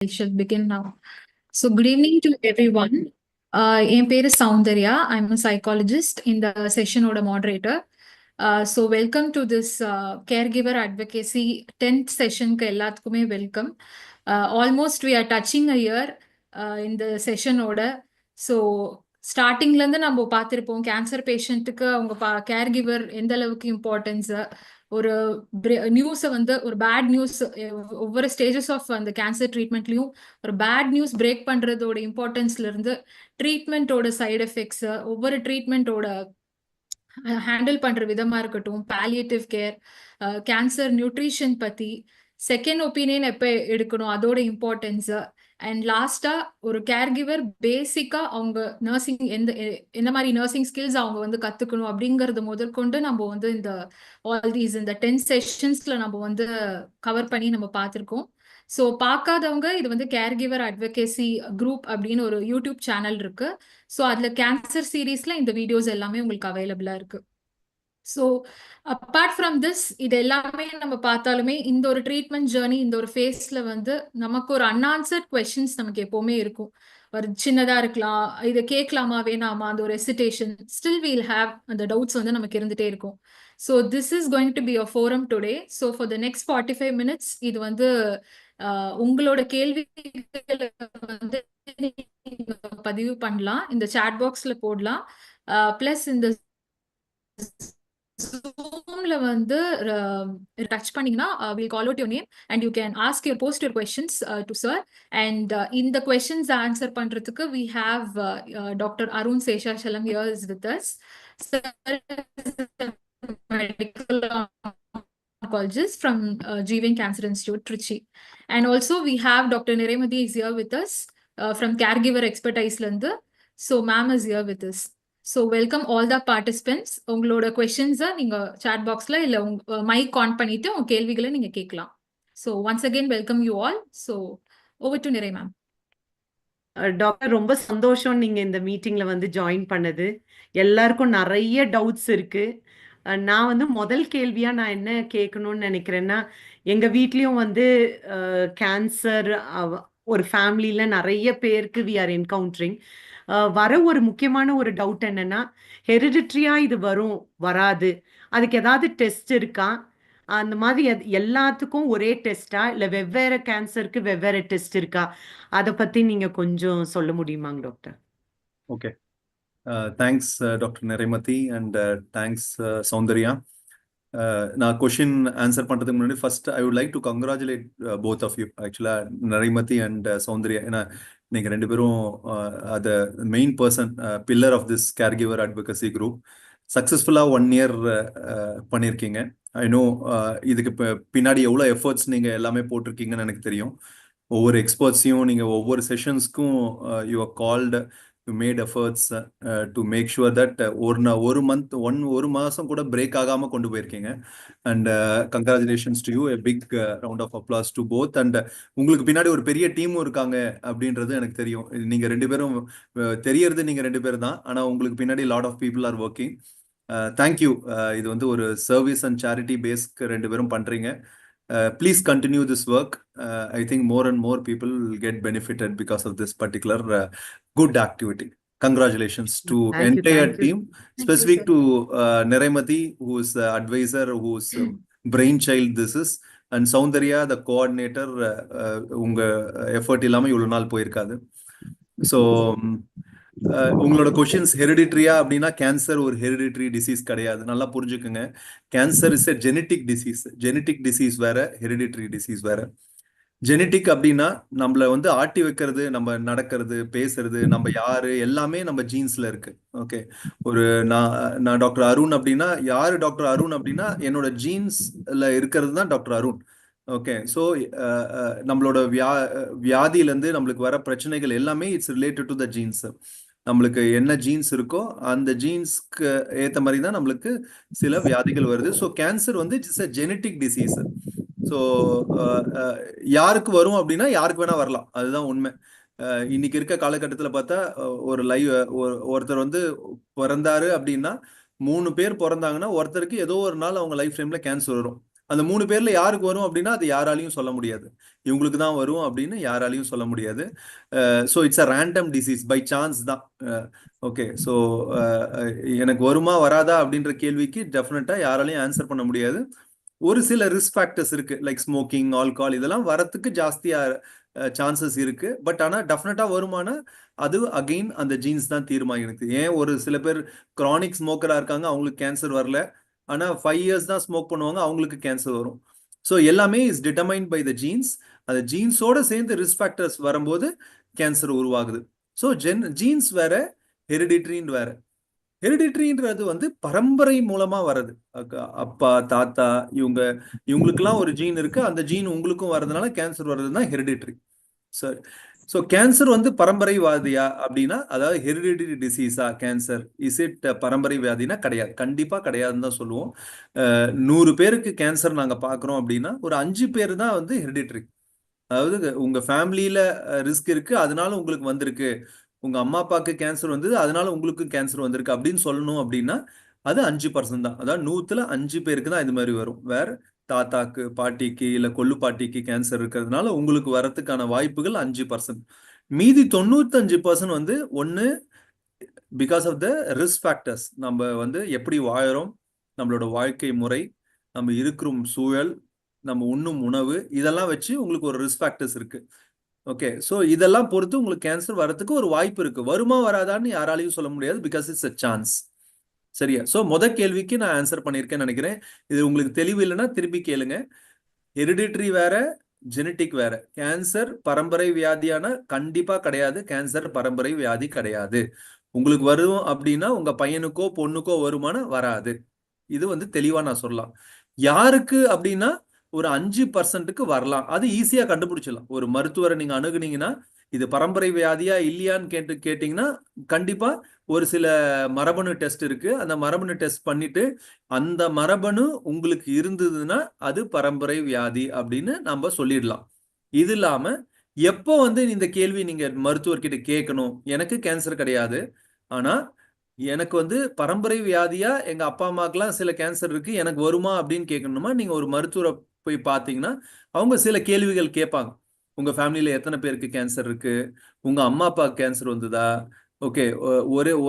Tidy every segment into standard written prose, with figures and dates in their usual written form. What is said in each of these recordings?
I shall begin now. So, good evening to everyone. என் பேரு Soundarya. I'm a psychologist in the session ஓட moderator. So, welcome to this caregiver advocacy 10th session க்கு எல்லாத்துக்குமே welcome. Almost we are touching a year in the session ஓட. So, ஸ்டார்டிங்ல இருந்து நம்ம பார்த்திருப்போம் cancer பேஷண்ட்டுக்கு அவங்க கேர் கிவர் எந்த அளவுக்கு இம்பார்ட்டன்ஸ் ஒரு நியூஸை வந்து ஒரு பேட் நியூஸ் ஒவ்வொரு ஸ்டேஜஸ் ஆஃப் அந்த கேன்சர் ட்ரீட்மெண்ட்லயும் ஒரு பேட் நியூஸ் பிரேக் பண்றதோட இம்பார்ட்டன்ஸ்ல இருந்து ட்ரீட்மெண்ட்டோட சைடு எஃபெக்ட்ஸ் ஒவ்வொரு ட்ரீட்மெண்ட்டோட ஹேண்டில் பண்ற விதமா இருக்கட்டும், பாலியேட்டிவ் கேர், கேன்சர் நியூட்ரிஷன் பத்தி, செகண்ட் ஒப்பீனியன் எப்ப எடுக்கணும் அதோட இம்பார்ட்டன்ஸ், அண்ட் லாஸ்டா ஒரு கேர் கிவர் பேசிக்கா அவங்க நர்சிங் எந்த மாதிரி நர்சிங் ஸ்கில்ஸ் அவங்க வந்து கத்துக்கணும் அப்படிங்கறது முதற்கொண்டு நம்ம வந்து இந்த ஆல் தீஸ் இந்த 10 செஷன்ஸ்ல நம்ம வந்து கவர் பண்ணி நம்ம பார்த்திருக்கோம். ஸோ பார்க்காதவங்க இது வந்து கேர் கிவர் அட்வொகேசி குரூப் அப்படின்னு ஒரு யூடியூப் சேனல் இருக்கு. ஸோ அதுல கேன்சர் சீரீஸ்ல இந்த வீடியோஸ் எல்லாமே உங்களுக்கு அவைலபிளா இருக்கு. ஸோ அப்பார்ட் ஃப்ரம் திஸ் இது எல்லாமே நம்ம பார்த்தாலுமே இந்த ஒரு ட்ரீட்மெண்ட் ஜேர்னி இந்த ஒரு ஃபேஸ்ல வந்து நமக்கு ஒரு அன்ஆன்சர்ட் கொஸ்டின்ஸ் நமக்கு எப்பவுமே இருக்கும். ஒரு சின்னதா இருக்கலாம், இதை கேட்கலாமா வேணாமா, அந்த ஒரு ஹெசிடேஷன் ஸ்டில் வீல் ஹேவ் அந்த டவுட்ஸ் வந்து நமக்கு இருந்துட்டே இருக்கும். So this is going to be a forum today. So for the next 45 minutes இது வந்து உங்களோட கேள்விகளை வந்து நீங்க பதிவு பண்ணலாம், இந்த சாட் பாக்ஸ்ல போடலாம். பிளஸ் இந்த Zoomல வந்து டச் பண்ணீங்கன்னா we'll call out your name and you can post your questions to sir, and in the questions answer பண்றதுக்கு we have Dr. Arun Seshachalam here is with us. Sir is a medical oncologist from GVN Cancer Institute, Trichy. And also we have Dr. Niremati is here with us from Caregiver Expertise Landa. So ma'am is here with us. So welcome all the participants. உங்களோட questions நீங்க chat boxல இல்ல mic on பண்ணிட்டு உங்க கேள்விகளை நீங்க கேட்கலாம். So once again welcome you all. So over to Nirey ma'am. Doctor, ரொம்ப சந்தோஷம் நீங்க இந்த மீட்டிங்ல வந்து ஜாயின் பண்ணது. எல்லாருக்கும் நிறைய டவுட்ஸ் இருக்கு. நான் வந்து முதல் கேள்வியா நான் என்ன கேட்கணும்னு நினைக்கிறேன்னா, எங்க வீட்லயும் வந்து கேன்சர் ஒரு ஃபேமிலியில நிறைய பேருக்கு வி ஆர் என்கவுண்டரிங். வர ஒரு முக்கியமான ஒரு டவுட் என்னன்னா, ஹெரிடிட்ரியா இது வரும் வராது, அதுக்கு ஏதாவது டெஸ்ட் இருக்கா? அந்த மாதிரி எல்லாத்துக்கும் ஒரே டெஸ்டா இல்ல வெவ்வேறு கேன்சருக்கு வெவ்வேறு டெஸ்ட் இருக்கா? அதை பத்தி நீங்க கொஞ்சம் சொல்ல முடியுமாங்க doctor? Okay, thanks doctor Naremathi and thanks Soundarya. நான் கொஷின் ஆன்சர் பண்ணுறதுக்கு முன்னாடி first I would like to congratulate both of you. ஆக்சுவலாக நரேமதி அண்ட் சௌந்தர்யா, ஏன்னா நீங்கள் ரெண்டு பேரும் அது main person, pillar of this caregiver advocacy group. சக்ஸஸ்ஃபுல்லாக 1 year பண்ணியிருக்கீங்க. ஐ நோ இதுக்கு பின்னாடி எவ்வளோ எஃபர்ட்ஸ் நீங்கள் எல்லாமே போட்டிருக்கீங்கன்னு எனக்கு தெரியும். ஒவ்வொரு எக்ஸ்பர்ட்ஸையும் நீங்கள் ஒவ்வொரு செஷன்ஸ்க்கும் you are called, you made efforts to make sure that ஒரு மாதம் கூட பிரேக் ஆகாமல் கொண்டு போயிருக்கீங்க. And congratulations to you, a big round of applause to both. And உங்களுக்கு பின்னாடி ஒரு பெரிய டீமும் இருக்காங்க அப்படின்றது எனக்கு தெரியும். நீங்கள் ரெண்டு பேரும் தெரியறது நீங்கள் ரெண்டு பேர் தான், ஆனால் உங்களுக்கு பின்னாடி lot of people are working. Thank you. இது வந்து ஒரு சர்வீஸ் அண்ட் சேரிட்டி பேஸ்க்கு ரெண்டு பேரும் பண்ணுறீங்க. Please continue this work. I think more and more people will get benefited because of this particular good activity. Congratulations to entire team, specific to Niremati, who is the advisor, whose brainchild this is, and Soundarya, the coordinator. உங்க effort இல்லாமல் இவ்வளோ நாள் போயிருக்காது. So உங்களோட questions ஹெரிடிட்ரியா அப்படின்னா, cancer ஒரு hereditary disease கிடையாது, நல்லா புரிஞ்சுக்குங்க. Cancer is a genetic disease. Genetic disease வேற, ஹெரிடிட்ரி டிசீஸ் வேற. ஜெனட்டிக் அப்படின்னா நம்மள வந்து ஆட்டி வைக்கிறது, நம்ம நடக்கிறது, பேசுறது, நம்ம யாரு எல்லாமே நம்ம ஜீன்ஸ்ல இருக்கு. ஓகே, ஒரு நான் டாக்டர் அருண் அப்படின்னா, யாரு டாக்டர் அருண் அப்படின்னா என்னோட ஜீன்ஸ்ல இருக்கிறது தான் டாக்டர் அருண். ஓகே, ஸோ நம்மளோட வியாதியிலேருந்து நம்மளுக்கு வர பிரச்சனைகள் எல்லாமே it's related to the genes. நம்மளுக்கு என்ன ஜீன்ஸ் இருக்கோ அந்த ஜீன்ஸ்க்கு ஏற்ற மாதிரி தான் நம்மளுக்கு சில வியாதிகள் வருது. ஸோ கேன்சர் வந்து it's a genetic disease. So யாருக்கு வரும் அப்படின்னா யாருக்கு வேணா வரலாம், அதுதான் உண்மை. இன்னைக்கு இருக்க காலகட்டத்தில் பார்த்தா ஒருத்தர் வந்து பிறந்தாரு அப்படின்னா 3 பேர் பிறந்தாங்கன்னா ஒருத்தருக்கு ஏதோ ஒரு நாள் அவங்க லைஃப் டைம்ல கேன்சர் வரும். அந்த 3 பேர்ல யாருக்கு வரும் அப்படின்னா அது யாராலையும் சொல்ல முடியாது. இவங்களுக்கு தான் வரும் அப்படின்னு யாராலையும் சொல்ல முடியாது. So it's a random disease, by chance தான். ஓகே, ஸோ எனக்கு வருமா வராதா அப்படின்ற கேள்விக்கு டெஃபினட்டா யாராலையும் ஆன்சர் பண்ண முடியாது. ஒரு சில ரிஸ்க் ஃபேக்டர்ஸ் இருக்கு, லைக் ஸ்மோக்கிங், ஆல்கஹால், இதெல்லாம் வரத்துக்கு ஜாஸ்தியா சான்சஸ் இருக்கு. பட் ஆனா டெஃபினட்டா வருமானா அது அகெயின் அந்த ஜீன்ஸ் தான் தீர்மானிக்கு. ஏன் ஒரு சில பேர் கிரானிக் ஸ்மோக்கரா இருக்காங்க, அவங்களுக்கு கேன்சர் வரல. ஆனா 5 இயர்ஸ் தான் ஸ்மோக் பண்ணுவாங்க, அவங்களுக்கு கேன்சர் வரும். ஸோ எல்லாமே is determined by the genes. அந்த ஜீன்ஸோட சேர்ந்து ரிஸ்க் ஃபேக்டர்ஸ் வரும்போது கேன்சர் உருவாகுது. ஸோ ஜீன்ஸ் வேற, ஹெரிடிட்ரின்னு வேற. ஹெரிடிட்ரின்றது வந்து பரம்பரை மூலமா வர்றது. அப்பா, தாத்தா, இவங்களுக்கெல்லாம் ஒரு ஜீன் இருக்கு, அந்த ஜீன் உங்களுக்கும் வர்றதுனால கேன்சர் வர்றதுதான் ஹெரிடிட்ரி. சரி, ஸோ கேன்சர் வந்து பரம்பரை வியாதியா அப்படின்னா, அதாவது ஹெரிடிட்டரி டிசீஸா கேன்சர், இஸ் இட் பரம்பரை வியாதினா கிடையாது, கண்டிப்பா கிடையாதுன்னு தான் சொல்லுவோம். 100 பேருக்கு கேன்சர் நாங்க பாக்குறோம் அப்படின்னா ஒரு 5 பேர் தான் வந்து ஹெரிடிட்டரி. அதாவது உங்க ஃபேமிலியில ரிஸ்க் இருக்கு, அதனால உங்களுக்கு வந்திருக்கு. உங்க அம்மா அப்பாவுக்கு கேன்சர் வந்தது, அதனால உங்களுக்கு கேன்சர் வந்திருக்கு அப்படின்னு சொல்லணும் அப்படின்னா அது 5% தான். அதாவது 100ல 5 பேருக்கு தான் இது மாதிரி வரும். வேற தாத்தாக்கு, பாட்டிக்கு, இல்ல கொள்ளு பாட்டிக்கு கேன்சர் இருக்கிறதுனால உங்களுக்கு வரத்துக்கான வாய்ப்புகள் 5%. மீதி 95% வந்து ஒன்னு because of the risk factors. நம்ம வந்து எப்படி வாழறோம், நம்மளோட வாழ்க்கை முறை, நம்ம இருக்கிற சூழல், நம்ம உண்ணும் உணவு, இதெல்லாம் வச்சு உங்களுக்கு ஒரு ரிஸ்க் ஃபேக்டர்ஸ் இருக்கு. ஓகே, ஸோ இதெல்லாம் பொறுத்து உங்களுக்கு கேன்சர் வரதுக்கு ஒரு வாய்ப்பு இருக்கு. வருமா வராதான்னு யாராலையும் சொல்ல முடியாது, பிகாஸ் இட்ஸ் அ சான்ஸ். சரியா? ஸோ கேள்விக்கு நான் ஆன்சர் பண்ணியிருக்கேன்னு நினைக்கிறேன். இது உங்களுக்கு தெளிவு இல்லைன்னா திருப்பி கேளுங்க. ஹெரிடிட்ரி வேற, ஜெனட்டிக் வேற. கேன்சர் பரம்பரை வியாதியான கண்டிப்பா கிடையாது. கேன்சர் பரம்பரை வியாதி கிடையாது. உங்களுக்கு வரும் அப்படின்னா உங்க பையனுக்கோ பொண்ணுக்கோ வருமானா வராது. இது வந்து தெளிவா நான் சொல்லலாம். யாருக்கு அப்படின்னா ஒரு 5%க்கு வரலாம். அது ஈஸியா கண்டுபிடிச்சிடலாம். ஒரு மருத்துவரை நீங்க அணுகுனீங்கன்னா இது பரம்பரை வியாதியா இல்லையான்னு கேட்டீங்கன்னா கண்டிப்பா ஒரு சில மரபணு டெஸ்ட் இருக்கு. அந்த மரபணு டெஸ்ட் பண்ணிட்டு அந்த மரபணு உங்களுக்கு இருந்ததுன்னா அது பரம்பரை வியாதி அப்படின்னு நம்ம சொல்லிடலாம். இது இல்லாம எப்போ வந்து இந்த கேள்வி நீங்க மருத்துவர்கிட்ட கேட்கணும், எனக்கு கேன்சர் கிடையாது, ஆனா எனக்கு வந்து பரம்பரை வியாதியா எங்க அப்பா அம்மாக்கெல்லாம் சில கேன்சர் இருக்கு, எனக்கு வருமா அப்படின்னு கேட்கணுமா, நீங்க ஒரு மருத்துவரை போய் பார்த்தீங்கன்னா அவங்க சில கேள்விகள் கேட்பாங்க. உங்க ஃபேமிலியில எத்தனை பேருக்கு கேன்சர் இருக்கு, உங்க அம்மா அப்பா கேன்சர் வந்ததா, ஓகே,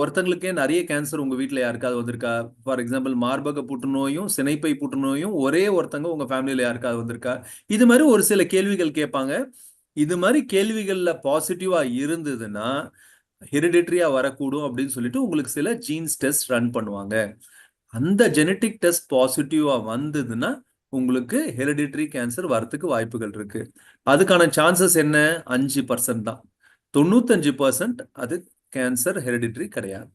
ஒருத்தங்களுக்கே நிறைய கேன்சர் உங்க வீட்டில் யாருக்காவது வந்திருக்கா, ஃபார் எக்ஸாம்பிள் மார்பக புற்றுநோயும் சினைப்பை புற்றுநோயும் ஒரே ஒருத்தங்க உங்க ஃபேமிலியில யாருக்காவது வந்திருக்கா, இது மாதிரி ஒரு சில கேள்விகள் கேட்பாங்க. இது மாதிரி கேள்விகள்ல பாசிட்டிவா இருந்ததுன்னா ஹெரிடிட்டரியா வரக்கூடும் அப்படின்னு சொல்லிட்டு உங்களுக்கு சில ஜீன்ஸ் டெஸ்ட் ரன் பண்ணுவாங்க. அந்த ஜெனட்டிக் டெஸ்ட் பாசிட்டிவா வந்ததுன்னா உங்களுக்கு ஹெரிடிட்டரி கேன்சர் வரத்துக்கு வாய்ப்புகள் இருக்கு. அதுக்கான சான்சஸ் என்ன? 5% தான். 95% அது கேன்சர் ஹெரிடிட்டரி கிடையாது.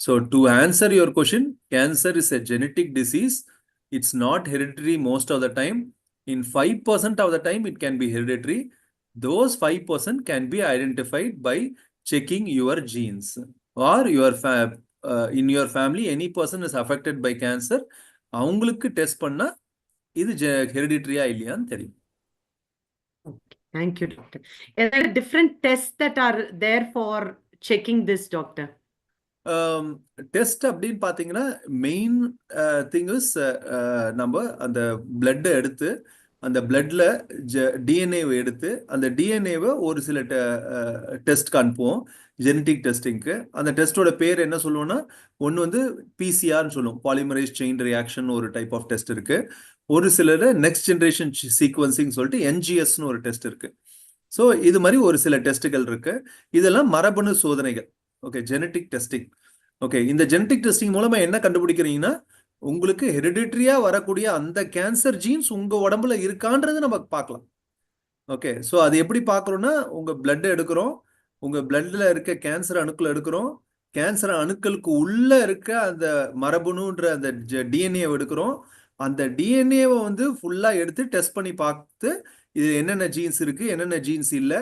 So to answer your question, cancer is a genetic disease. It's not hereditary most of the time. In 5% of the time, it can be hereditary. Those 5% can be identified by checking your genes or in your family, any person is affected by cancer. அவங்களுக்கு test பண்ணா இது ஹெரிடிட்டரியா இல்லையான்னு தெரியும். Thank you, doctor. Are there different tests that are there for checking this, doctor? Test அப்படின்னு பார்த்தீங்கன்னா main thing is நம்ம அந்த பிளட்டை எடுத்து அந்த பிளட்ல டிஎன்ஏவை எடுத்து அந்த டிஎன்ஏவை ஒரு சில டெஸ்ட்க்கு அனுப்புவோம், ஜெனட்டிக் டெஸ்டிங்க்கு. அந்த டெஸ்ட்டோட பேர் என்ன சொல்லுவோம்னா, ஒன்று வந்து பிசிஆர்னு சொல்லுவோம், பாலிமரைஸ் செயின் ரியாக்ஷன் ஒரு டைப் ஆஃப் டெஸ்ட் இருக்கு. ஒரு சிலர் நெக்ஸ்ட் ஜென்ரேஷன் சீக்வன்சிங் சொல்லிட்டு என்ஜிஎஸ்னு ஒரு டெஸ்ட் இருக்கு. ஸோ இது மாதிரி ஒரு சில டெஸ்ட்டுகள் இருக்கு. இதெல்லாம் மரபணு சோதனைகள். Okay, genetic testing. ஓகே, இந்த ஜெனட்டிக் டெஸ்டிங் மூலமா என்ன கண்டுபிடிக்கிறீங்கன்னா உங்களுக்கு ஹெரிடிட்டரியா வரக்கூடிய அந்த கேன்சர் ஜீன்ஸ் உங்க உடம்புல இருக்கான்றது நம்ம பார்க்கலாம். ஓகே, ஸோ அது எப்படி பார்க்குறோம்னா உங்க பிளட் எடுக்கிறோம், உங்க பிளட்ல இருக்க கேன்சர் அணுக்கள் எடுக்கிறோம், கேன்சர் அணுக்களுக்கு உள்ள இருக்க அந்த மரபணுன்ற அந்த டிஎன்ஏ எடுக்கிறோம். அந்த டிஎன்ஏவை வந்து ஃபுல்லா எடுத்து டெஸ்ட் பண்ணி பார்த்து இது என்னென்ன ஜீன்ஸ் இருக்கு, என்னென்ன ஜீன்ஸ் இல்லை,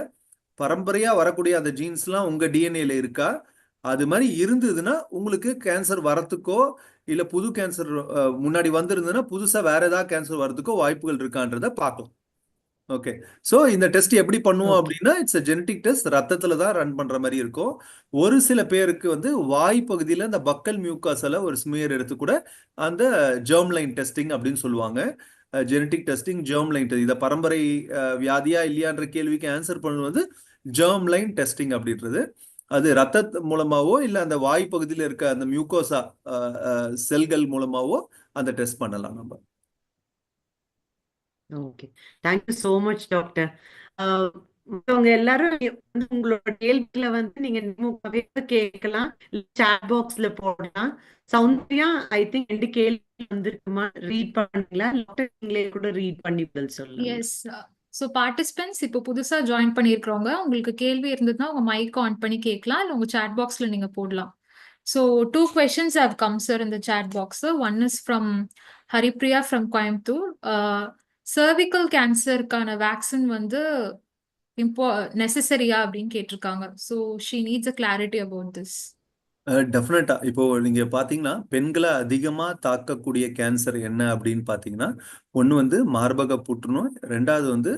பரம்பரையா வரக்கூடிய அந்த ஜீன்ஸ்லாம் உங்க டிஎன்ஏல இருக்கா, அது மாதிரி இருந்ததுன்னா உங்களுக்கு கேன்சர் வரத்துக்கோ இல்ல புது கேன்சர் முன்னாடி வந்திருந்ததுன்னா புதுசா வேற ஏதாவது கேன்சர் வரதுக்கோ வாய்ப்புகள் இருக்கான்றத பார்க்கலாம். ஓகே, ஸோ இந்த டெஸ்ட் எப்படி பண்ணுவோம் அப்படின்னா இட்ஸ் அ ஜெனட்டிக் டெஸ்ட், ரத்தத்துல தான் ரன் பண்ற மாதிரி இருக்கும். ஒரு சில பேருக்கு வந்து வாய் பகுதியில் இந்த பக்கல் மியூக்காஸில் ஒரு ஸ்மியர் எடுத்து கூட அந்த ஜெர்ம் லைன் டெஸ்டிங் அப்படின்னு சொல்லுவாங்க. ஜெனட்டிக் டெஸ்டிங் ஜெர்ம் லைன் இதை பரம்பரை வியாதியா இல்லையான்ற கேள்விக்கு ஆன்சர் பண்ணுவது வந்து ஜெர்ம் லைன் டெஸ்டிங் அப்படின்றது. அது ரத்த மூலமாவோ இல்லை அந்த வாய் பகுதியில் இருக்க அந்த மியூகோசா செல்கள் மூலமாவோ அந்த டெஸ்ட் பண்ணலாம் நம்ம. Okay, thank you so much doctor. மற்றவங்க எல்லாரும் வந்து உங்களோட கேள்விகளை வந்து நீங்க நேமுக்காவே கேட்கலாம், சாட் பாக்ஸ்ல போடலாம். சௌந்தர்யா, ஐ திங்க் 2 கேள்வி வந்திருக்குமா, ரீட் பண்ணீங்களா? டாக்டர் நீங்களே கூட ரீட் பண்ணி பதில் சொல்லுங்க. எஸ். ஸோ பார்ட்டிசிபென்ட்ஸ் இப்போ புதுசா ஜாயின் பண்ணியிருக்கிறவங்க, உங்களுக்கு கேள்வி இருந்ததுன்னா உங்க மைக் ஆன் பண்ணி கேட்கலாம், இல்லை உங்க சாட் பாக்ஸ்ல நீங்க போடலாம். So 2 questions have come, sir, in the chat box. Sir. One is from Haripriya from Coimbatore. Cervical cancer கான vaccine வந்து necessary-ஆ அப்படின்னு கேட்டிருக்காங்க. So she needs a clarity about this. டெஃபினட்டா. இப்போ நீங்க பாத்தீங்கன்னா பெண்களை அதிகமா தாக்கக்கூடிய கேன்சர் என்ன அப்படின்னு பாத்தீங்கன்னா, ஒண்ணு வந்து மார்பக புற்றுநோய், ரெண்டாவது வந்து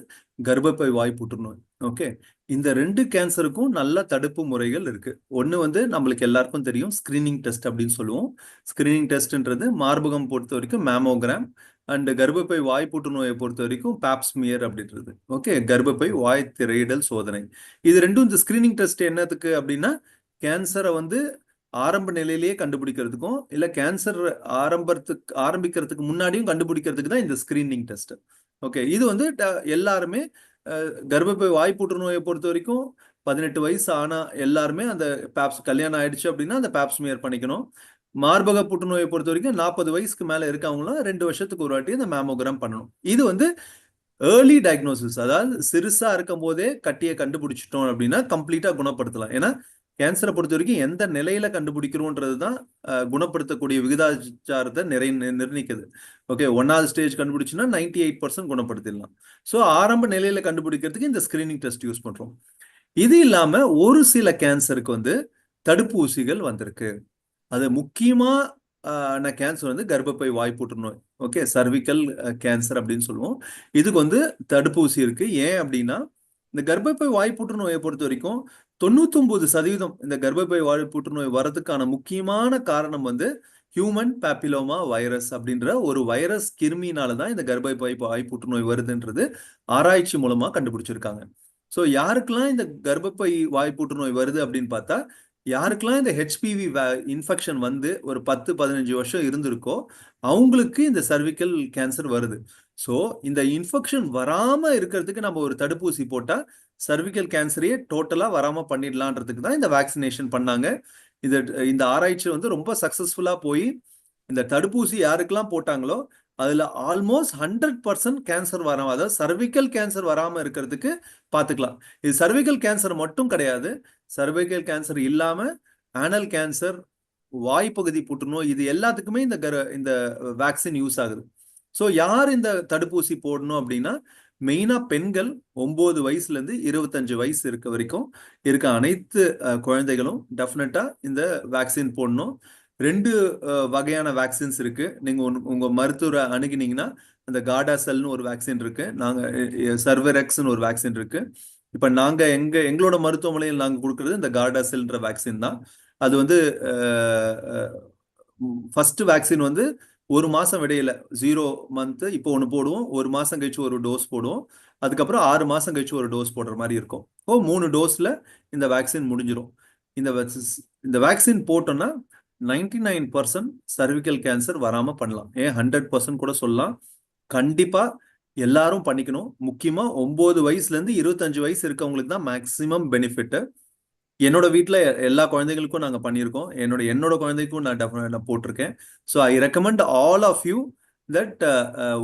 கர்ப்பப்பை வாய் புற்றுநோய். ஓகே, இந்த 2 கேன்சருக்கும் நல்ல தடுப்பு முறைகள் இருக்கு. ஒண்ணு வந்து நம்மளுக்கு எல்லாருக்கும் தெரியும், ஸ்கிரீனிங் டெஸ்ட் அப்படின்னு சொல்லுவோம். ஸ்கிரீனிங் டெஸ்ட்ன்றது மார்பகம் பொறுத்த வரைக்கும் மேமோகிராம், அண்ட் கர்ப்பப்பை வாய் புற்றுநோயை பொறுத்த வரைக்கும் பாப்ஸ்மியர் அப்படின்றது. ஓகே, கர்ப்பப்பை வாய் திரையிடல் சோதனை. இது ரெண்டும், இந்த ஸ்கிரீனிங் டெஸ்ட் என்னத்துக்கு அப்படின்னா, கேன்சரை வந்து ஆரம்ப நிலையிலேயே கண்டுபிடிக்கிறதுக்கும் இல்ல கேன்சர் ஆரம்பிக்கிறதுக்கு முன்னாடியும் கண்டுபிடிக்கிறதுக்கு தான் இந்த ஸ்கிரீனிங் டெஸ்ட். ஓகே, இது வந்து எல்லாருமே கர்ப்பப்பை வாய் புற்றுநோயை பொறுத்த வரைக்கும் 18 வயசு ஆனா எல்லாருமே அந்த கல்யாணம் ஆயிடுச்சு அப்படின்னா அந்த பாப்ஸ்மியர் பண்ணிக்கணும். மார்பக புற்றுநோயை பொறுத்த வரைக்கும் 40 வயசுக்கு மேல இருக்கவங்களும் 2 வருஷத்துக்கு ஒரு வாட்டி அந்த மேமோகிராம் பண்ணணும். இது வந்து ஏர்லி டயக்னோசிஸ், அதாவது சிறுசா இருக்கும் போதே கட்டியை கண்டுபிடிச்சிட்டோம் அப்படின்னா கம்ப்ளீட்டா குணப்படுத்தலாம். ஏன்னா கேன்சரை பொறுத்த வரைக்கும் எந்த நிலையில கண்டுபிடிக்கிறோன்றது தான் குணப்படுத்தக்கூடிய விகிதாச்சாரத்தை நிர்ணயிக்குது. ஓகே, 1வது ஸ்டேஜ் கண்டுபிடிச்சுன்னா 98% குணப்படுத்திடலாம். ஸோ ஆரம்ப நிலையில கண்டுபிடிக்கிறதுக்கு இந்த ஸ்கிரீனிங் டெஸ்ட் யூஸ் பண்றோம். இது இல்லாம ஒரு சில கேன்சருக்கு வந்து தடுப்பூசிகள் வந்திருக்கு. அது முக்கியமா கேன்சர் வந்து கர்ப்பப்பை வாய் புற்றுநோய். ஓகே, சர்விக்கல் கேன்சர் அப்படின்னு சொல்லுவோம். இதுக்கு வந்து தடுப்பூசி இருக்கு. ஏன் அப்படின்னா, இந்த கர்ப்பப்பை வாய் புற்றுநோயை பொறுத்த வரைக்கும் 99% இந்த கர்ப்பப்பை வாய் புற்றுநோய் வரதுக்கான முக்கியமான காரணம் வந்து ஹியூமன் பேப்பிலோமா வைரஸ் அப்படின்ற ஒரு வைரஸ் கிருமினால தான் இந்த கர்ப்பப்பை வாய் புற்றுநோய் வருதுன்றது ஆராய்ச்சி மூலமா கண்டுபிடிச்சிருக்காங்க. ஸோ யாருக்கெல்லாம் இந்த கர்ப்பப்பை வாய் புற்றுநோய் வருது அப்படின்னு பார்த்தா, யாருக்கெல்லாம் இந்த ஹெச்பிவி இன்ஃபெக்ஷன் வந்து ஒரு 10-15 வருஷம் இருந்திருக்கோ அவங்களுக்கு இந்த சர்விக்கல் கேன்சர் வருது. ஸோ இந்த இன்ஃபெக்ஷன் வராம இருக்கிறதுக்கு நம்ம ஒரு தடுப்பூசி போட்டா சர்விக்கல் கேன்சரையே டோட்டலா வராம பண்ணிடலான்றதுக்கு தான் இந்த வேக்சினேஷன் பண்ணாங்க. இந்த ஆராய்ச்சி வந்து ரொம்ப சக்சஸ்ஃபுல்லா போய் இந்த தடுப்பூசி யாருக்கெல்லாம் போட்டாங்களோ அதுல ஆல்மோஸ்ட் 100% கேன்சர் வராம, அதாவது சர்விக்கல் கேன்சர் வராம இருக்கிறதுக்கு பாத்துக்கலாம். இது சர்விக்கல் கேன்சர் மட்டும் கிடையாது, சர்விக்கல் கேன்சர் இல்லாம ஆனல் கேன்சர், வாய்ப்பகுதி புற்றுநோய், இது எல்லாத்துக்குமே இந்த வேக்சின் யூஸ் ஆகுது. ஸோ யார் இந்த தடுப்பூசி போடணும் அப்படின்னா, மெயினா பெண்கள் 9 வயசுல இருந்து 25 வயசு இருக்க வரைக்கும் இருக்க அனைத்து குழந்தைகளும் டெஃபினட்டா இந்த வேக்சின் போடணும். 2 வகையான வேக்சின்ஸ் இருக்கு. நீங்க உங்க மருத்துவரை அணுகினீங்கன்னா அந்த கார்டாசெல்னு ஒரு வேக்சின் இருக்கு, நாங்க சர்வரெக்ஸ்னு ஒரு வேக்சின் இருக்கு. இப்ப நாங்க எங்களோட மருத்துவமனையில் நாங்க கொடுக்கறது இந்த கார்டாசெல்ன்ற வேக்சின் தான். அது வந்து ஃபர்ஸ்ட் வேக்சின் வந்து 1 மாசம் இடையில 0 மந்த் இப்போ ஒன்று போடுவோம், 1 மாசம் கழிச்சு ஒரு டோஸ் போடுவோம், அதுக்கப்புறம் 6 மாசம் கழிச்சு ஒரு டோஸ் போடுற மாதிரி இருக்கும். 3 டோஸ்ல இந்த வேக்சின் முடிஞ்சிடும். இந்த வேக்சின் போட்டோம்னா 99% சர்விக்கல் கேன்சர் வராம பண்ணலாம். ஏன் 100% கூட சொல்லலாம். கண்டிப்பா எல்லாரும் பண்ணிக்கணும். முக்கியமா 9 வயசுல இருந்து 25 வயசு இருக்கவங்களுக்கு தான் மேக்சிமம் பெனிஃபிட். என்னோட வீட்டில் எல்லா குழந்தைகளுக்கும் நாங்கள் பண்ணியிருக்கோம். என்னோட குழந்தைக்கும் நான் போட்டிருக்கேன். So I recommend all of you that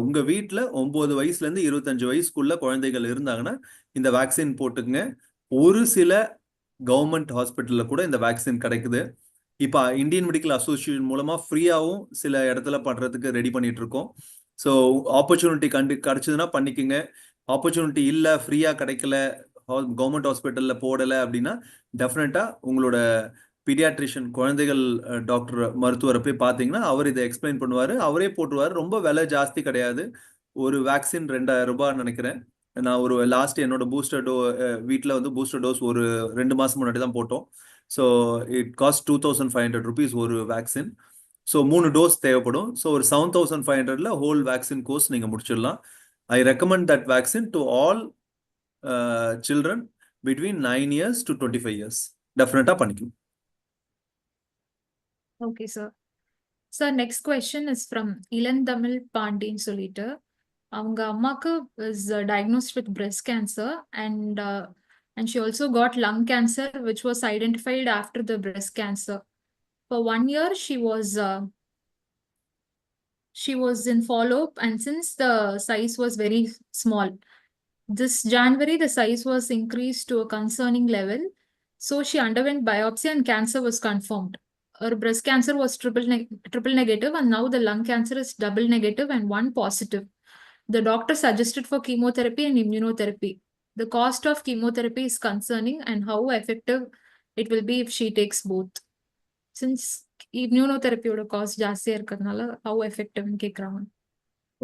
உங்கள் வீட்டில் 9 வயசுலேருந்து 25 வயசுக்குள்ள குழந்தைகள் இருந்தாங்கன்னா இந்த வேக்சின் போட்டுக்குங்க. ஒரு சில கவர்மெண்ட் ஹாஸ்பிட்டலில் கூட இந்த வேக்சின் கிடைக்குது. இப்போ இந்தியன் மெடிக்கல் அசோசியேஷன் மூலமாக ஃப்ரீயாகவும் சில இடத்துல பண்ணுறதுக்கு ரெடி பண்ணிட்டு இருக்கோம். ஸோ ஆப்பர்ச்சுனிட்டி கிடைச்சதுன்னா பண்ணிக்கோங்க. ஆப்பர்ச்சுனிட்டி இல்லை, ஃப்ரீயாக கிடைக்கல, கவர்மெண்ட் ஹாஸ்பிட்டலில் போடலை அப்படின்னா டெஃபினட்டா உங்களோட பீடியாட்ரிஷியன் குழந்தைகள் டாக்டர் மருத்துவரை போய் பார்த்தீங்கன்னா அவர் இதை எக்ஸ்பிளைன் பண்ணுவார், அவரே போட்டுருவார். ரொம்ப விலை ஜாஸ்தி கிடையாது. ஒரு வேக்சின் 2000 ரூபாய் நினைக்கிறேன். நான் ஒரு லாஸ்ட் என்னோட வீட்டில் வந்து பூஸ்டர் டோஸ் ஒரு 2 மாதம் முன்னாடி தான் போட்டோம். ஸோ இட் காஸ்ட் 2500 rupees ஒரு வேக்சின். ஸோ 3 டோஸ் தேவைப்படும். ஸோ ஒரு 7,500ல ஹோல் வேக்சின் கோர்ஸ் நீங்கள் முடிச்சிடலாம். I recommend that vaccine to all children between 9 years to 25 years. டெஃபினட்டாக பண்ணிக்கணும். Okay, sir. Sir, next question is from Ilandamil Pandin சொல்லிட்டு அவங்க அம்மாக்கு is diagnosed with breast cancer and she also got lung cancer which was identified after the breast cancer. For 1 year she was in follow-up, and since the size was very small, this January the size was increased to a concerning level. So she underwent biopsy and cancer was confirmed. Her breast cancer was triple negative, and now the lung cancer is double negative and 1 positive. The doctor suggested for chemotherapy and immunotherapy. The cost of chemotherapy is concerning, and how effective it will be if she takes both. Since immunotherapy oda cost ஜாஸ்தியா இருக்கிறதுனால how effective ன்னு கேக்குறாங்க.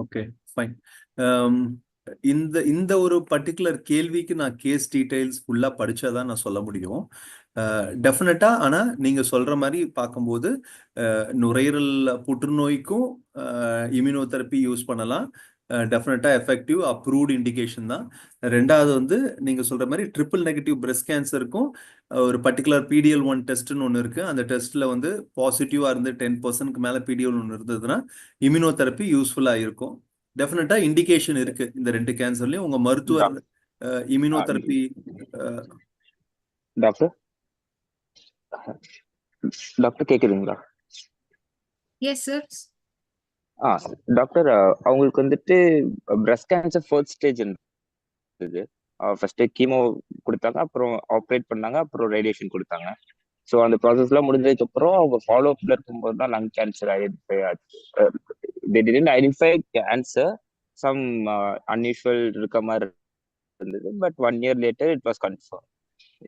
Okay fine. இந்த ஒரு particular கேள்விக்கு நான் case details ஃபுல்லா படிச்சாதான் நான் சொல்ல முடியும். டெஃபினட்டா. ஆனா நீங்க சொல்ற மாதிரி பார்க்கும்போது நுரையீரல் புற்றுநோய்க்கும் இம்யூனோதெரப்பி யூஸ் பண்ணலாம். டெஃபினட்டா எஃபெக்டிவ் அப்ரூவ்டு இண்டிகேஷன் தான். ரெண்டாவது வந்து நீங்க சொல்ற மாதிரி ட்ரிபிள் நெகட்டிவ் பிரஸ்ட் கேன்சருக்கும் ஒரு பர்டிகுலர் PDL1 டெஸ்ட்னு ஒன்று இருக்கு. அந்த டெஸ்ட்ல வந்து பாசிட்டிவா இருந்து 10%க்கு மேல PDL1 இருந்ததுன்னா இம்யூனோதெரப்பி யூஸ்ஃபுல்லா இருக்கும். டெஃபினட்டா இண்டிகேஷன் இருக்கு இந்த 2 கேன்சர்லயும். உங்க மருத்துவர் இம்யூனோதெரப்பி டாக்டர் கேக்குதுங்களா? Yes, sir. டாக்டர், அவங்களுக்கு வந்துட்டு பிரஸ்ட் கேன்சர் ஃபோர்த் ஸ்டேஜ் இருந்தது. ஃபர்ஸ்ட் கீமோ கொடுத்தாங்க, அப்புறம் ஆப்ரேட் பண்ணாங்க, அப்புறம் ரேடியேஷன் கொடுத்தாங்க. ஸோ அந்த ப்ராசஸ்லாம் முடிஞ்சதுக்கு அப்புறம் அவங்க ஃபாலோ அப்ல இருக்கும்போது தான் லங் கேன்சர் ஐடென்டிஃபை ஆச்சு. they didn't identify cancer, some unusual இருக்க மாதிரி இருந்தது. But 1 year later it was confirmed.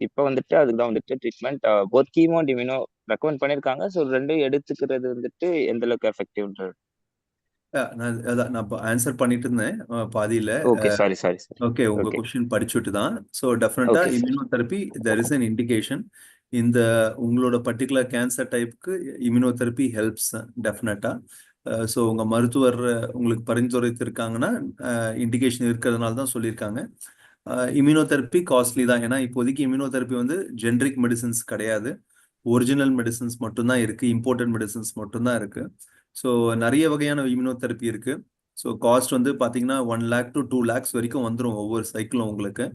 இப்போ வந்துட்டு அதுதான் வந்துட்டு treatment both chemo and immuno recommend பண்ணியிருக்காங்க. ஸோ ரெண்டும் எடுத்துக்கிறது வந்துட்டு எந்த அளவுக்கு எஃபெக்டிவ்ன்றது. நான் ஆன்சர் பண்ணிட்டு இருந்தேன் பாதியில. Okay, sorry. ஓகே, உங்க கொஸ்டின் படிச்சுட்டு தான். ஸோ டெஃபினட்டா immunotherapy there is an indication. இந்த உங்களோட பர்டிகுலர் கேன்சர் டைப்புக்கு இம்யூனோதெரப்பி ஹெல்ப்ஸ் டெஃபினட்டா. ஸோ உங்க மருத்துவர் உங்களுக்கு பரிந்துரைத்திருக்காங்கன்னா இண்டிகேஷன் இருக்கிறதுனால தான் சொல்லியிருக்காங்க. இம்யூனோதெரப்பி காஸ்ட்லி தான். ஏன்னா இப்போதைக்கு இம்யூனோதெரப்பி வந்து ஜென்ரிக் மெடிசின்ஸ் கிடையாது, ஒரிஜினல் மெடிசின்ஸ் மட்டும்தான் இருக்கு, இம்போர்ட்டட் மெடிசின்ஸ் மட்டும்தான் இருக்கு. ஸோ நிறைய வகையான இம்யூனோதெரப்பி இருக்கு. ஸோ காஸ்ட் வந்து பார்த்தீங்கன்னா 1 lakh to 2 lakhs வரைக்கும் வந்துடும் ஒவ்வொரு சைக்கிளும். உங்களுக்கு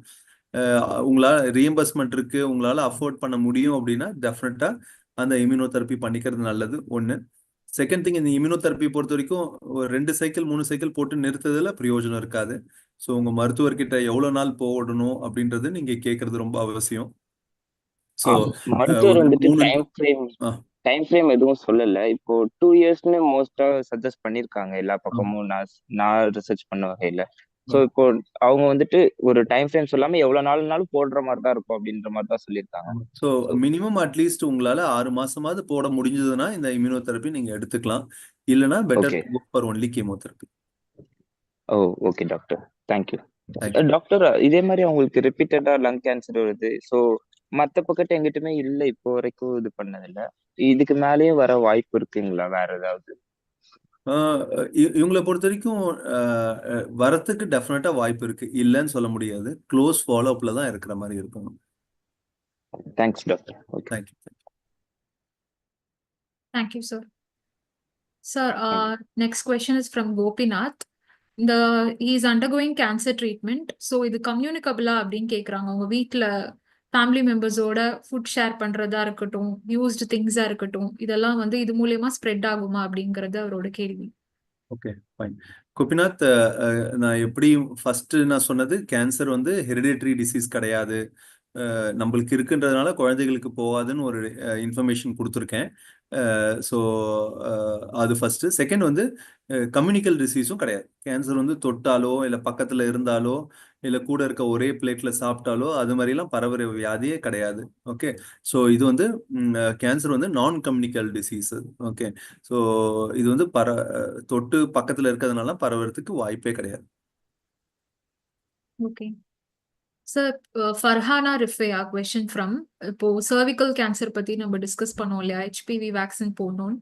உங்களால் ரீஎம்பர்ஸ்மெண்ட் இருக்கு, உங்களால் அஃபோர்ட் பண்ண முடியும் அப்படின்னா டெஃபினட்டா அந்த இம்யூனோதெரப்பி பண்ணிக்கிறது நல்லது. ஒன்று. செகண்ட் திங், இந்த இம்யூனோதெரப்பி பொறுத்த வரைக்கும் ஒரு 2 சைக்கிள் 3 சைக்கிள் போட்டு நிறுத்துறதுல பிரயோஜனம் இருக்காது. ஸோ உங்க மருத்துவர்கிட்ட எவ்வளோ நாள் போடணும் அப்படின்றது நீங்க கேட்கறது ரொம்ப அவசியம். ஸோ மருத்துவர் வந்துட்டு டைம் ஃப்ரேம் எதுவும் சொல்லல. இப்போ 2 yearsன்னு மோஸ்டா சஜஸ்ட் பண்ணிருக்காங்க எல்லா பக்கமும், நான் ரிசர்ச் பண்ண வகையில. ஸோ இப்போ அவங்க வந்துட்டு ஒரு டைம் ஃப்ரேம் சொல்லாம எவ்வளவு நாள்னாலும் போடுற மாதிரி தான் இருக்கும் அப்படின்ற மாதிரி தான் சொல்லியிருக்காங்க. ஸோ மினிமம் அட்லீஸ்ட் உங்களால 6 மாசமாவது போட முடிஞ்சதுன்னா இந்த இம்யூனோதெரப்பி நீங்க எடுத்துக்கலாம். இல்லைன்னா better for only chemotherapy. Oh, okay doctor, thank you. Doctor, இதே மாதிரி அவங்களுக்கு ரிப்பீட்டடா லங் கேன்சர் வருது. ஸோ மற்ற பக்கத்து எங்கிட்டுமே இல்லை, இப்போ வரைக்கும் இது பண்ணதில்லை. இதுக்கு மேலேயே வர வாய்ப்பு இருக்குங்களா வேற ஏதாவது? இவங்களை பொறுத்த வரைக்கும் வரத்துக்கு டெஃபினட்டா வாய்ப்பு இருக்கு, இல்லைன்னு சொல்ல முடியாது. க்ளோஸ் ஃபாலோ அப்ல தான் இருக்கிற மாதிரி இருக்கும். Thanks doctor. Thank you. Thank you, sir. Sir, next question is from Gopinath. He is undergoing cancer treatment. So இது கம்யூனிகபிளா அப்படின்னு கேக்குறாங்க. உங்க வீட்டுல ஃபேமிலி மெம்பர்ஸோட ஃபுட் ஷேர் பண்றதா இருக்கட்டும், யூஸ்டு திங்ஸா இருக்கட்டும், இதெல்லாம் வந்து இது மூலியமா ஸ்ப்ரெட் ஆகுமா அப்படிங்கறது அவரோட கேள்வி. Okay, fine. கோபிநாத், நான் எப்படி ஃபர்ஸ்ட் நான் சொன்னது, கேன்சர் வந்து ஹெரிடிட்டரி டிசீஸ் கிடையாது, நம்மளுக்கு இருக்குன்றதுனால குழந்தைகளுக்கு போகாதுன்னு ஒரு இன்ஃபர்மேஷன் கொடுத்துருக்கேன். ஸோ அது ஃபர்ஸ்ட். செகண்ட் வந்து கம்யூனிக்கல் டிசீஸும் கிடையாது. கேன்சர் வந்து தொட்டாலோ இல்லை பக்கத்தில் இருந்தாலோ இல்லை கூட இருக்க ஒரே பிளேட்ல சாப்பிட்டாலோ அது மாதிரிலாம் பரவுற வியாதியே கிடையாது. ஓகே, ஸோ இது வந்து கேன்சர் வந்து நான் கம்யூனிக்கல் டிசீஸ். ஓகே, ஸோ இது வந்து தொட்டு பக்கத்தில் இருக்கிறதுனால பரவுறதுக்கு வாய்ப்பே கிடையாது. Okay sir, Farhana Rifaya question from, இப்போ சர்விக்கல் கேன்சர் பத்தி நம்ம டிஸ்கஸ் பண்ணோம் இல்லையா, HPV வேக்சின் போடணும்.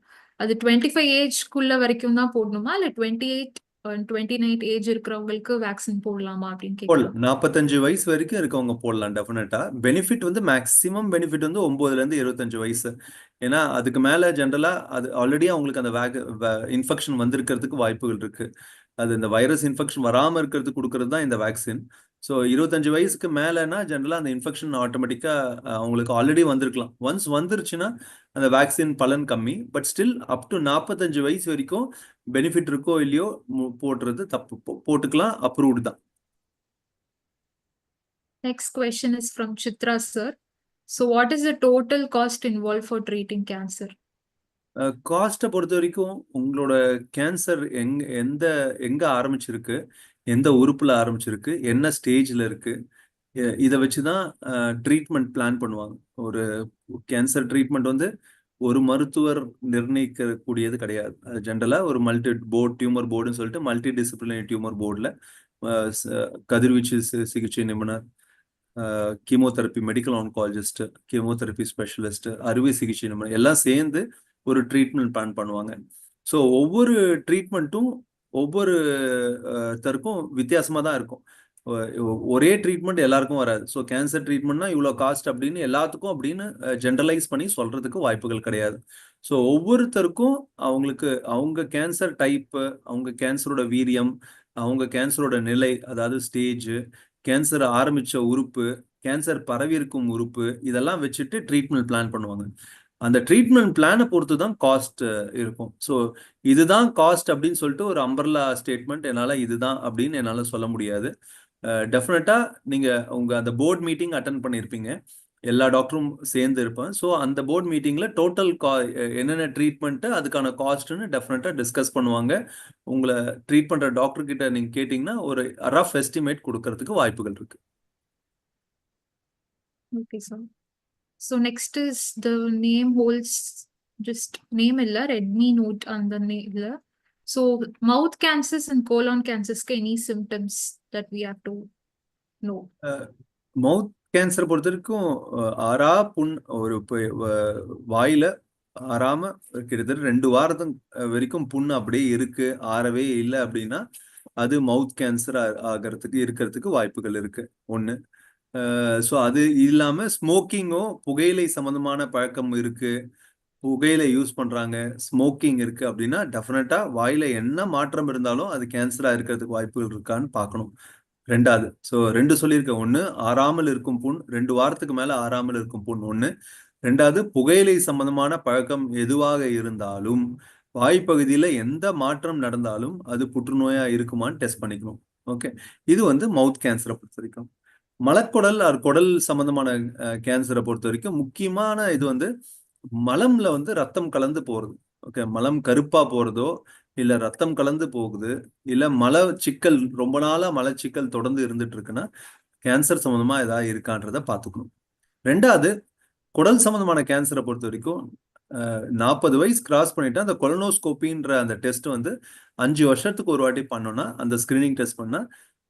அது 25 ஏஜ்க்குள்ள வரைக்கும் தான் போடணுமா இல்ல 28 29 ஏஜ் இருக்கிறவங்களுக்கு வேக்சின் போடலாமா அப்படின்னு கேட்கலாம். போடலாம். 45 வயசு வரைக்கும் இருக்கவங்க போடலாம் டெஃபினட்டா. பெனிஃபிட் வந்து மேக்ஸிமம் பெனிஃபிட் வந்து 9ல இருந்து 25 வயசு. ஏன்னா அதுக்கு மேல ஜென்ரலா அது ஆல்ரெடி அவங்களுக்கு அந்த இன்ஃபெக்ஷன் வந்திருக்கிறதுக்கு வாய்ப்புகள் இருக்கு. அது இந்த வைரஸ் இன்ஃபெக்ஷன் வராம இருக்கிறதுக்கு கொடுக்கறது தான் இந்த வேக்சின். ஸோ 25 வயசுக்கு மேலனா ஜென்ரலா அந்த இன்ஃபெக்ஷன் ஆட்டோமேட்டிக்கா அவங்களுக்கு ஆல்ரெடி வந்திருக்கலாம். ஒன்ஸ் வந்துருச்சுன்னா அந்த வேக்சின் பலன் கம்மி. பட் ஸ்டில் அப் டு 45 வயசு வரைக்கும் பெனிஃபிட் இருக்கோ இல்லையோ போடுறது தப்பு. போட்டுக்கலாம், அப்ரூவ்டு தான். Next question is from Chitra sir. So what is the total cost involved for treating cancer? காஸ்ட்டை பொறுத்த வரைக்கும் உங்களோட கேன்சர் எங்க ஆரம்பிச்சிருக்கு, எந்த உறுப்புல ஆரம்பிச்சிருக்கு, என்ன ஸ்டேஜ்ல இருக்கு, இதை வச்சுதான் ட்ரீட்மெண்ட் பிளான் பண்ணுவாங்க. ஒரு கேன்சர் ட்ரீட்மெண்ட் வந்து ஒரு மருத்துவர் நிர்ணயிக்கக்கூடியது கிடையாது. ஜென்ரலா ஒரு டியூமர் போர்டுன்னு சொல்லிட்டு மல்டி டிசிப்ளினரி டியூமர் போர்டில் கதிர்வீச்சு சிகிச்சை நிபுணர், chemotherapy medical oncologist, chemotherapy specialist, அறுவை சிகிச்சை நிபுணர் எல்லாம் சேர்ந்து ஒரு ட்ரீட்மெண்ட் பிளான் பண்ணுவாங்க. ஸோ ஒவ்வொரு ட்ரீட்மெண்ட்டும் ஒவ்வொரு தருக்கும் வித்தியாசமாக தான் இருக்கும். ஒரே ட்ரீட்மெண்ட் எல்லாருக்கும் வராது. ஸோ கேன்சர் ட்ரீட்மெண்ட்னா இவ்வளோ காஸ்ட் அப்படின்னு எல்லாத்துக்கும் அப்படின்னு ஜென்ரலைஸ் பண்ணி சொல்றதுக்கு வாய்ப்புகள் கிடையாது. ஸோ ஒவ்வொருத்தருக்கும் அவங்களுக்கு அவங்க கேன்சர் டைப்பு, அவங்க கேன்சரோட வீரியம், அவங்க கேன்சரோட நிலை, அதாவது ஸ்டேஜ், கேன்சர் ஆரம்பிச்ச உறுப்பு, கேன்சர் பரவி இருக்கும் உறுப்பு, இதெல்லாம் வச்சுட்டு ட்ரீட்மெண்ட் பிளான் பண்ணுவாங்க. அந்த ட்ரீட்மெண்ட் பிளானை பொறுத்து தான் காஸ்ட் இருக்கும். ஸோ இதுதான் காஸ்ட் அப்படின்னு சொல்லிட்டு ஒரு அம்பர்லா ஸ்டேட்மெண்ட் என்னால் இதுதான் அப்படின்னு என்னால் சொல்ல முடியாது. டெஃபினட்டா நீங்க உங்க அந்த போர்ட் மீட்டிங் அட்டன் பண்ணியிருப்பீங்க, எல்லா டாக்டரும் சேர்ந்து இருப்பேன். ஸோ அந்த போர்ட் மீட்டிங்ல டோட்டல் என்னென்ன ட்ரீட்மெண்ட் அதுக்கான காஸ்ட்னு டெஃபினட்டா டிஸ்கஸ் பண்ணுவாங்க. உங்களை ட்ரீட் பண்ற டாக்டர் கிட்ட நீங்க கேட்டீங்கன்னா ஒரு ரஃப் எஸ்டிமேட் கொடுக்கறதுக்கு வாய்ப்புகள் இருக்கு. Okay sir. So next is the name holds just name illa Redmi Note and the name. So mouth cancers and colon cancers any symptoms that we have to know? Mouth cancer பொறுத்த வரைக்கும் ஆறா புண் ஒரு வாயில ஆறாம கிட்டத்தட்ட 2 வாரத்துக்கு வரைக்கும் புண் அப்படியே இருக்கு, ஆறவே இல்லை அப்படின்னா அது மவுத் கேன்சர் இருக்கிறதுக்கு வாய்ப்புகள் இருக்கு. ஒண்ணு. ஸோ அது இல்லாம ஸ்மோக்கிங்கோ புகையிலை சம்பந்தமான பழக்கம் இருக்கு, புகையிலை யூஸ் பண்றாங்க, ஸ்மோக்கிங் இருக்கு அப்படின்னா டெஃபினட்டா வாயில என்ன மாற்றம் இருந்தாலும் அது கேன்சரா இருக்கிறதுக்கு வாய்ப்புகள் இருக்கான்னு பார்க்கணும். ரெண்டாவது, ஸோ 2 சொல்லியிருக்கேன். ஒன்று ஆறாமல் இருக்கும் புண், 2 வாரத்துக்கு மேல ஆறாமல் இருக்கும் புண் ஒன்று. ரெண்டாவது, புகையிலை சம்பந்தமான பழக்கம் எதுவாக இருந்தாலும் வாய்ப்பகுதியில எந்த மாற்றம் நடந்தாலும் அது புற்றுநோயா இருக்குமான்னு டெஸ்ட் பண்ணிக்கணும். ஓகே, இது வந்து மவுத் கேன்சரை பொறுத்த வரைக்கும். மலக்குடல் குடல் சம்பந்தமான கேன்சரை பொறுத்த வரைக்கும் முக்கியமான இது வந்து மலம்ல வந்து ரத்தம் கலந்து போறது. ஓகே, மலம் கருப்பா போறதோ இல்ல ரத்தம் கலந்து போகுது, இல்ல மலச்சிக்கல் ரொம்ப நாளா மலச்சிக்கல் தொடர்ந்து இருந்துட்டு இருக்குன்னா கேன்சர் சம்பந்தமா ஏதாவது இருக்கான்றத பார்த்துக்கணும். ரெண்டாவது, குடல் சம்பந்தமான கேன்சரை பொறுத்த வரைக்கும் 40 வயசு கிராஸ் பண்ணிட்டா அந்த கொலனோஸ்கோபின்ற அந்த டெஸ்ட் வந்து 5 வருஷத்துக்கு ஒரு வாட்டி பண்ணோம்னா அந்த ஸ்கிரீனிங் டெஸ்ட் பண்ணா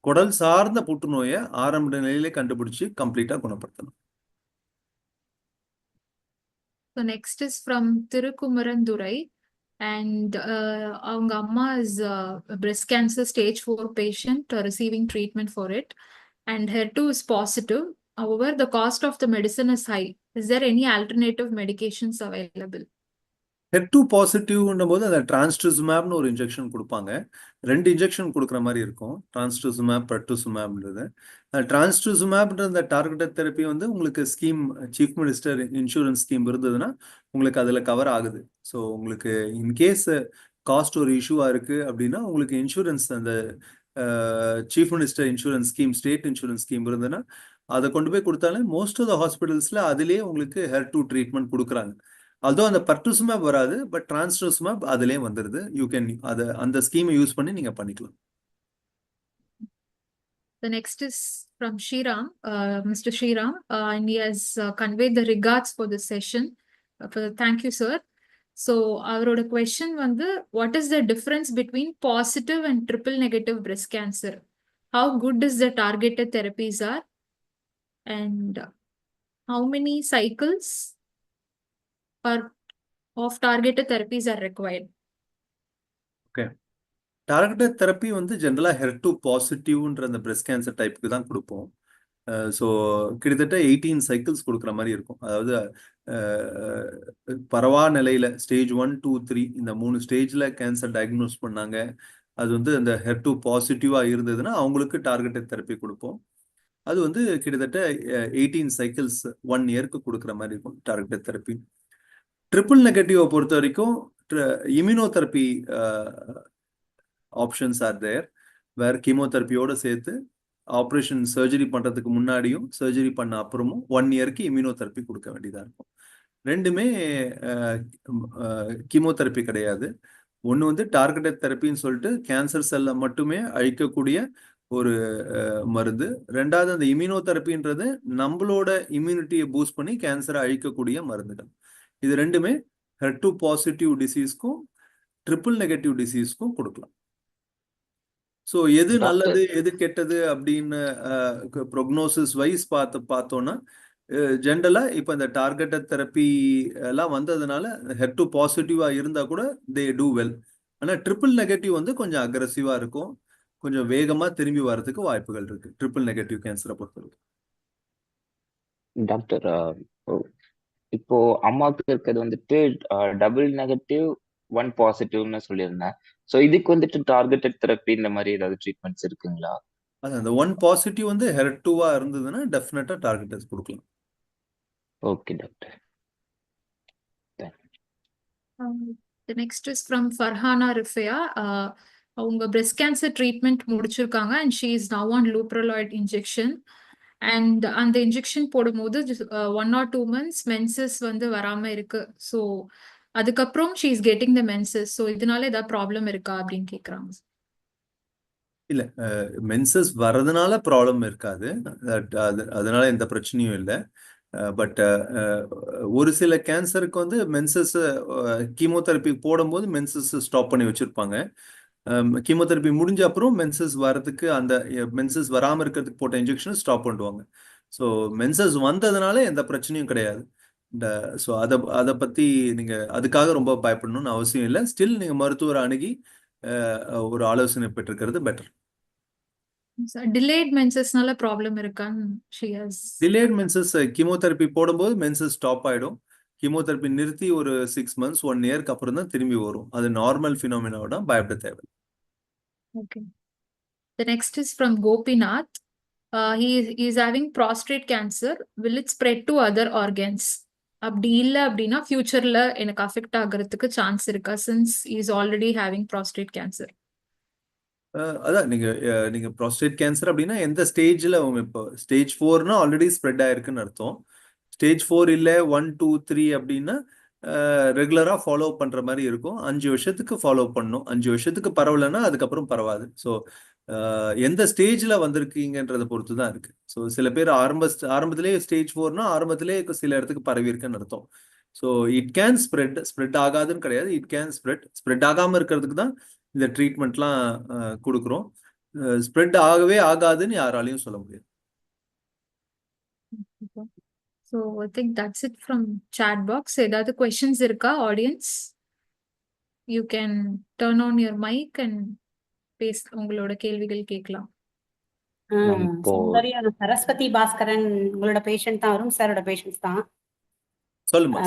குடல் சார்ந்த புற்றுநோயை ஆரம்ப நிலையிலே கண்டுபிடிச்சு கம்ப்ளீட்டா குணப்படுத்தணும். So next is from Tirukumarandurai. And அவங்க அம்மா is breast cancer stage 4 patient receiving treatment for it and HER2 is positive. However, the cost of the medicine is high. Is there any alternative medications available? HER2 பாசிட்டிவ்னும் போது அந்த டிரான்ஸ்ட்ரிசுமேப்னு ஒரு injection கொடுப்பாங்க. 2 injection கொடுக்குற மாதிரி இருக்கும், டிரான்ஸ்ட்ரிசுமேப், பெர்டுசுமேப்ன்றது. டிரான்ஸ்ட்ரிசுமேப்ன்ற அந்த டார்கெட்டட் தெரப்பி வந்து உங்களுக்கு scheme, chief minister insurance scheme இருந்ததுன்னா உங்களுக்கு அதில் கவர் ஆகுது. ஸோ உங்களுக்கு இன்கேஸ் காஸ்ட் ஒரு இஷ்யூவாக இருக்கு அப்படின்னா உங்களுக்கு இன்சூரன்ஸ் அந்த chief minister insurance scheme, state insurance scheme இருந்ததுன்னா அதை கொண்டு போய் கொடுத்தாலே மோஸ்ட் ஆஃப் த ஹாஸ்பிட்டல்ஸில் அதிலே உங்களுக்கு HER2 ட்ரீட்மெண்ட் கொடுக்குறாங்க. அதோ அந்த பர்டுசுமேப் வராது, பட் டிரான்ஸ்ட்ரிசுமேப் அதுலயே வந்துருது. யூ கேன் அந்த ஸ்கீமை யூஸ் பண்ணி நீங்க பண்ணிக்கலாம். The next is from Shriram, Mr. Shriram, and he has conveyed the regards for this session. Thank you, sir. So அவரோட question வந்து what is the difference between positive and triple negative breast cancer? How good is the targeted therapies are? And how many cycles of targeted therapies are required? Okay, targeted therapy வந்து ஜென்ரலாக HER2 பாசிட்டிவ்ன்ற அந்த breast cancer டைப்புக்கு தான் கொடுப்போம். So கிட்டத்தட்ட 18 cycles கொடுக்குற மாதிரி இருக்கும். அதாவது பரவா நிலையில ஸ்டேஜ் 1, 2, 3 இந்த 3 ஸ்டேஜில் கேன்சர் டயக்னோஸ் பண்ணாங்க. அது வந்து அந்த HER2 பாசிட்டிவாக இருந்ததுன்னா அவங்களுக்கு டார்கெட்டட் தெரப்பி கொடுப்போம். அது வந்து கிட்டத்தட்ட 18 சைக்கிள்ஸ் 1 இயருக்கு கொடுக்குற மாதிரி இருக்கும் டார்கெட்டட் தெரப்பி. ட்ரிபிள் நெகட்டிவை பொறுத்த வரைக்கும் இம்யூனோதெரப்பி ஆப்ஷன்ஸ் ஆர் தேர், வேர் கீமோதெரப்பியோட சேர்த்து ஆப்ரேஷன் சர்ஜரி பண்ணுறதுக்கு முன்னாடியும் சர்ஜரி பண்ண அப்புறமும் 1 இயருக்கு இம்யூனோதெரப்பி கொடுக்க வேண்டியதாக இருக்கும். ரெண்டுமே கீமோதெரப்பி கிடையாது. ஒன்று வந்து டார்கெட்டட் தெரப்பின்னு சொல்லிட்டு கேன்சர் செல்லை மட்டுமே அழிக்கக்கூடிய ஒரு மருந்து. ரெண்டாவது அந்த இம்யூனோதெரப்பின்றது நம்மளோட இம்யூனிட்டியை பூஸ்ட் பண்ணி கேன்சரை அழிக்கக்கூடிய மருந்துகள். இது ரெண்டுமே HER2 பாசிட்டிவ் டிசீஸ்க்கும் ட்ரிபிள் நெகட்டிவ் டிசீஸ்க்கும் கொடுக்கலாம். ஸோ எது நல்லது எது கெட்டது அப்படின்னு ப்ரொக்னோசிஸ் வைஸ் பார்த்தோன்னா ஜென்ரலாக இப்போ இந்த டார்கெட்டட் தெரப்பி எல்லாம் வந்ததுனால HER2 பாசிட்டிவாக இருந்தால் கூட தே டூ வெல். ஆனால் ட்ரிபிள் நெகட்டிவ் வந்து கொஞ்சம் அக்ரெசிவாக இருக்கும், கொஞ்சம் வேகமாக திரும்பி வர்றதுக்கு வாய்ப்புகள் இருக்கு ட்ரிபிள் நெகட்டிவ் கேன்சரை பொறுத்தவரைக்கும். டாக்டர், இப்போ அம்மாவுக்கு இருக்கிறது வந்துட்டு டபுள் நெகட்டிவ் 1 பாசிட்டிவ்னு சொல்லியிருந்தேன். ஸோ இதுக்கு வந்துட்டு டார்கெட்டட் தெரப்பி இந்த மாதிரி ஏதாவது ட்ரீட்மெண்ட்ஸ் இருக்குங்களா? அது அந்த 1 பாசிட்டிவ் வந்து HER2வா இருந்ததுன்னா டெஃபினட்டா டார்கெட்டட் கொடுக்கலாம். Okay doctor. The next is from Farhana Rifia. அவங்க breast cancer treatment முடிச்சிருக்காங்க and she is now on leuprolide injection. And அந்த இன்ஜெக்ஷன் போடும்போது 1 or 2 months menses வந்து வராம இருக்கு. ஸோ அதுக்கப்புறம் she is getting the menses. So இதனால ஏதாவது ப்ராப்ளம் இருக்கா அப்படின்னு கேட்குறாங்க. இல்ல, மென்சஸ் வர்றதுனால ப்ராப்ளம் இருக்காது, அதனால எந்த பிரச்சனையும் இல்லை. பட் ஒரு சில கேன்சருக்கு வந்து மென்சஸ் கீமோதெரப்பி போடும்போது மென்சஸ் ஸ்டாப் பண்ணி வச்சிருப்பாங்க. கீமோதெரப்பி முடிஞ்ச அப்புறம் மென்சஸ் வரதுக்கு அந்த மென்சஸ் வராமல் இருக்கிறதுக்கு போட்ட இன்ஜெக்ஷன் ஸ்டாப் பண்ணுவாங்க. ஸோ மென்சஸ் வந்ததுனால எந்த பிரச்சனையும் கிடையாது. ஸோ அதை பற்றி நீங்கள் அதுக்காக ரொம்ப பயப்படணும்னு அவசியம் இல்லை. ஸ்டில் நீங்கள் மருத்துவரை அணுகி ஒரு ஆலோசனை பெற்றிருக்கிறது பெட்டர். டிலேட் மென்சஸ்னால ப்ராப்ளம் இருக்கான்னு she has. Delayed menses chemotherapy போடும்போது மென்சஸ் ஸ்டாப் ஆகிடும். கீமோதெரப்பி நிறுத்தி ஒரு 6 months 1 இயர்க்கு அப்புறம் தான் திரும்பி வரும். அது நார்மல் ஃபினாமினாவோட பயப்பட தேவை. Okay. The next is from Gopinath. He is having prostate cancer. Will it spread to other organs? அப்படி இல்லை அப்படின்னா ஃபியூச்சர்ல எனக்கு அஃபெக்ட் ஆகிறதுக்கு சான்ஸ் இருக்கா since he is already having prostate cancer? அதான் நீங்க ப்ராஸ்டேட் கேன்சர் அப்படின்னா எந்த ஸ்டேஜில் அவங்க இப்போ ஸ்டேஜ் 4னா ஆல்ரெடி ஸ்ப்ரெட் ஆயிருக்குன்னு அர்த்தம். ஸ்டேஜ் 4 இல்லை 1, 2, 3 அப்படின்னா ரெகுலராக ஃபாலோ பண்ணுற மாதிரி இருக்கும். 5 வருஷத்துக்கு ஃபாலோ பண்ணணும். 5 வருஷத்துக்கு பரவலைன்னா அதுக்கப்புறம் பரவாது. ஸோ எந்த ஸ்டேஜில் வந்திருக்கீங்கன்றதை பொறுத்து தான் இருக்கு. ஸோ சில பேர் ஆரம்பத்திலே ஸ்டேஜ் 4னா ஆரம்பத்திலே சில இடத்துக்கு பரவி இருக்குன்னு அர்த்தம். ஸோ இட் கேன் ஸ்ப்ரெட் ஆகாதுன்னு கிடையாது, இட் கேன் ஸ்ப்ரெட் ஆகாமல் இருக்கிறதுக்கு தான் இந்த ட்ரீட்மெண்ட்லாம் கொடுக்குறோம். ஸ்ப்ரெட் ஆகவே ஆகாதுன்னு யாராலையும் சொல்ல முடியாது. So I think that's it from chat box. ஏதாவது questions இருக்கா audience? You can turn on your mic and உங்களோட கேள்விகள் கேட்கலாம். சுந்தரி, சரஸ்வதி பாஸ்கரன் உங்களோட பேஷண்ட் தான், அருண் சாரோட பேஷண்ட்ஸ் தான். சொல்லுமா.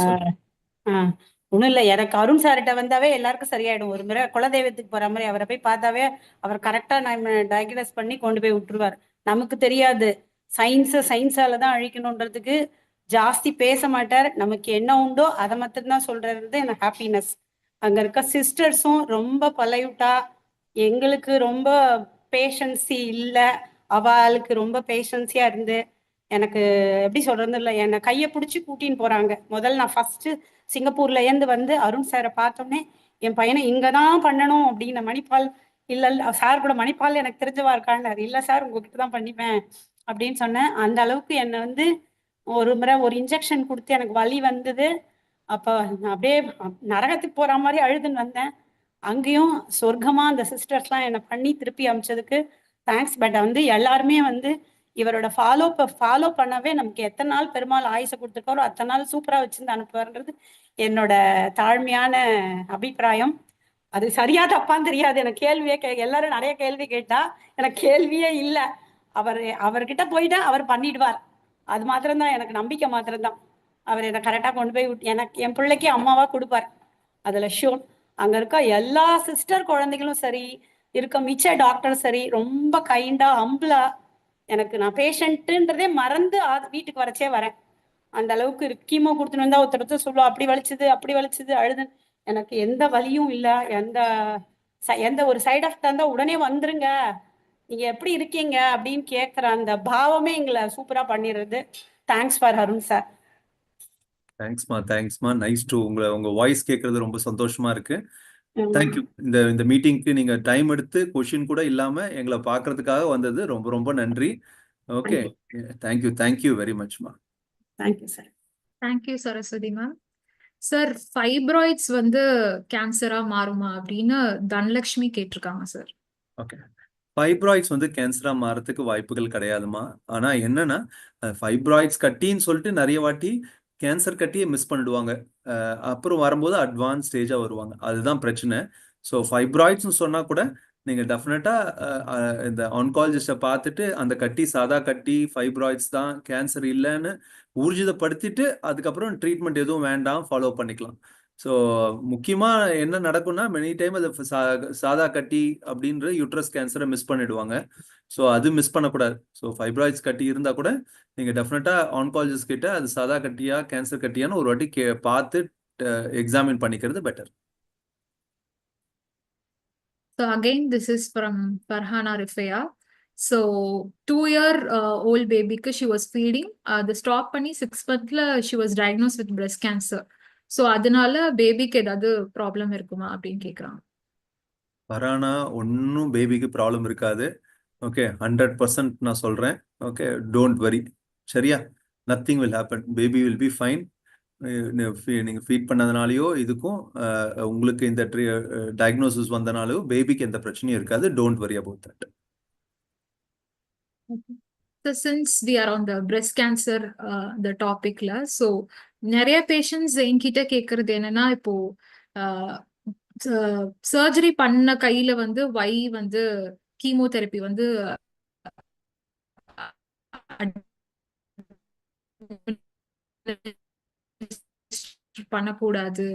ஒன்றும் இல்லை, எனக்கு அருண் சார்கிட்ட வந்தாவே எல்லாருக்கும் சரியாயிடும். ஒரு முறை குலதெய்வத்துக்கு போற மாதிரி அவரை போய் பார்த்தாவே அவர் கரெக்டா நம்ம டயக்னோஸ் பண்ணி கொண்டு போய் விட்டுருவார். நமக்கு தெரியாது, சயின்ஸால தான் அழிக்கணுன்றதுக்கு ஜாஸ்தி பேச மாட்டார். நமக்கு என்ன உண்டோ அதை மட்டும்தான் சொல்றது எனக்கு ஹாப்பினஸ். அங்க இருக்க சிஸ்டர்ஸும் ரொம்ப பழையுட்டா, எங்களுக்கு ரொம்ப பேஷன்சி இல்லை, அவளுக்கு ரொம்ப பேஷன்ஸியா இருந்து எனக்கு எப்படி சொல்றது இல்லை, என்னை கையை பிடிச்சி கூட்டின்னு போறாங்க. முதல்ல நான் ஃபர்ஸ்ட் சிங்கப்பூர்ல இருந்து வந்து அருண் சாரை பார்த்தோன்னே என் பையனை இங்கதான் பண்ணணும் அப்படின்னு, மணிப்பால் இல்ல சார் கூட மணிப்பால் எனக்கு தெரிஞ்சவா இருக்கான்னு, இல்லை சார் உங்ககிட்ட தான் பண்ணிப்பேன் அப்படின்னு சொன்னேன். அந்த அளவுக்கு என்னை வந்து ஒரு முறை ஒரு இன்ஜெக்ஷன் கொடுத்து எனக்கு வலி வந்தது. அப்போ அப்படியே நரகத்துக்கு போற மாதிரி அழுதுன்னு வந்தேன். அங்கேயும் சொர்க்கமா அந்த சிஸ்டர்ஸ்லாம் என்னை பண்ணி திருப்பி அமிச்சதுக்கு தேங்க்ஸ். பட் வந்து எல்லாருமே வந்து இவரோட ஃபாலோ பண்ணவே நமக்கு எத்தனை நாள் பெருமாள் ஆயுசை கொடுத்துருக்காரோ அத்தனை நாள் சூப்பரா வச்சிருந்து அனுப்புவார்ன்றது என்னோட தாழ்மையான அபிப்பிராயம். அது சரியா தப்பான்னு தெரியாது. எனக்கு கேள்வியே எல்லாரும் நிறைய கேள்வி கேட்டா எனக்கு கேள்வியே இல்லை. அவர்கிட்ட போயிட்டா அவர் பண்ணிடுவார். அது மாத்திரம்தான் எனக்கு நம்பிக்கை மாத்திரம்தான். அவர் என்னை கரெக்டா கொண்டு போய் எனக்கு என் பிள்ளைக்கு அம்மாவா கொடுப்பார். அதுல ஷூர். அங்க இருக்க எல்லா சிஸ்டர் குழந்தைகளும் சரி, இருக்க மிச்ச டாக்டர் சரி, ரொம்ப கைண்டா ஹம்பிளா, எனக்கு நான் பேஷண்ட்டுன்றதே மறந்து வீட்டுக்கு வரச்சே வரேன். அந்த அளவுக்கு இருக்கு. கீமோ கொடுத்துன்னு வந்தா ஒருத்தர் சொல்லுவா அப்படி வலிச்சுது அழுது. எனக்கு எந்த வலியும் இல்லை. எந்த ஒரு சைட் எஃபெக்ட் இருந்தா உடனே வந்துருங்க, நீங்க எப்படி இருக்கீங்க அப்படின்னு கேட்கிற அந்த பாவமே எங்களை சூப்பரா பண்ணிடுறது. Thanks for Arun sir. தேங்க்ஸ்மா நைஸ் டு உங்க வாய்ஸ் கேட்கறது ரொம்ப சந்தோஷமா இருக்கு. தேங்க்யூ. இந்த மீட்டிங்க்கு நீங்க டைம் எடுத்து கொஸ்டின் கூட இல்லாம எங்களை பாக்குறதுக்காக வந்தது ரொம்ப ரொம்ப நன்றி. ஓகே, தேங்க்யூ வெரி மச்மா. Thank you sir. Thank you Saraswathi ma'am. Sir, fibroids வந்து கேன்சரா மாறுமா அப்படின்னு தனலட்சுமி கேட்டிருக்காங்க சார். ஓகே, ஃபைப்ராய்ட்ஸ் வந்து கேன்சரா மாறதுக்கு வாய்ப்புகள் கிடையாதுமா. ஆனா என்னன்னா, ஃபைப்ராய்ட்ஸ் கட்டின்னு சொல்லிட்டு நிறைய வாட்டி கேன்சர் கட்டியை மிஸ் பண்ணிடுவாங்க. அப்புறம் வரும்போது அட்வான்ஸ் ஸ்டேஜா வருவாங்க. அதுதான் பிரச்சனை. ஸோ ஃபைப்ராய்ட்ஸ்னு சொன்னா கூட நீங்க டெஃபினட்டா இந்த ஆன்காலஜிஸ்டை பார்த்துட்டு அந்த கட்டி சாதா கட்டி ஃபைப்ராய்ட்ஸ் தான், கேன்சர் இல்லைன்னு ஊர்ஜிதப்படுத்திட்டு அதுக்கப்புறம் ட்ரீட்மெண்ட் எதுவும் வேண்டாம், ஃபாலோ பண்ணிக்கலாம். ஸோ முக்கியமாக என்ன நடக்கும்னா, மெனி டைம் அது சாதா கட்டி அப்படின்ற யூட்ரஸ் கேன்சரை மிஸ் பண்ணிடுவாங்க. ஸோ அது மிஸ் பண்ணக்கூடாது. ஸோ ஃபைப்ராய்ட்ஸ் கட்டி இருந்தால் கூட நீங்கள் டெஃபினட்டாக ஆன்காலஜிஸ்ட் கிட்ட அது சாதா கட்டியா கேன்சர் கட்டியான்னு ஒரு வாட்டி பார்த்து எக்ஸாமின் பண்ணிக்கிறது better. So again, this is from Farhana Rifaya. So 2-year old baby she was feeding. The stop பண்ணி 6 monthsல she was diagnosed with breast cancer. So அதனால பேபிக்கு ஏதாவது ப்ராப்ளம் இருக்குமா அப்படின்னு கேக்குறாங்க. பரானா ஒன்றும் பேபிக்கு ப்ராப்ளம் இருக்காது. ஓகே, 100% நான் சொல்றேன். Okay, don't worry. சரியா? Nothing will happen. Baby will be fine. நீங்க ஃபீட் பண்ணதுனாலயோ இதுக்கும் உங்களுக்கு இந்த டயக்னோசிஸ் வந்தனாலயோ பேபிக்கு எந்த பிரச்சனையும் இருக்காது. Don't worry about that. So since we are on the breast cancer the topicல, so நிறைய பேஷண்ட்ஸ் என்கிட்ட கேக்குறது என்னன்னா, இப்போ சர்ஜரி பண்ண கையில வந்து வை வந்து கீமோதெரப்பி வந்து பண்ணக்கூடாது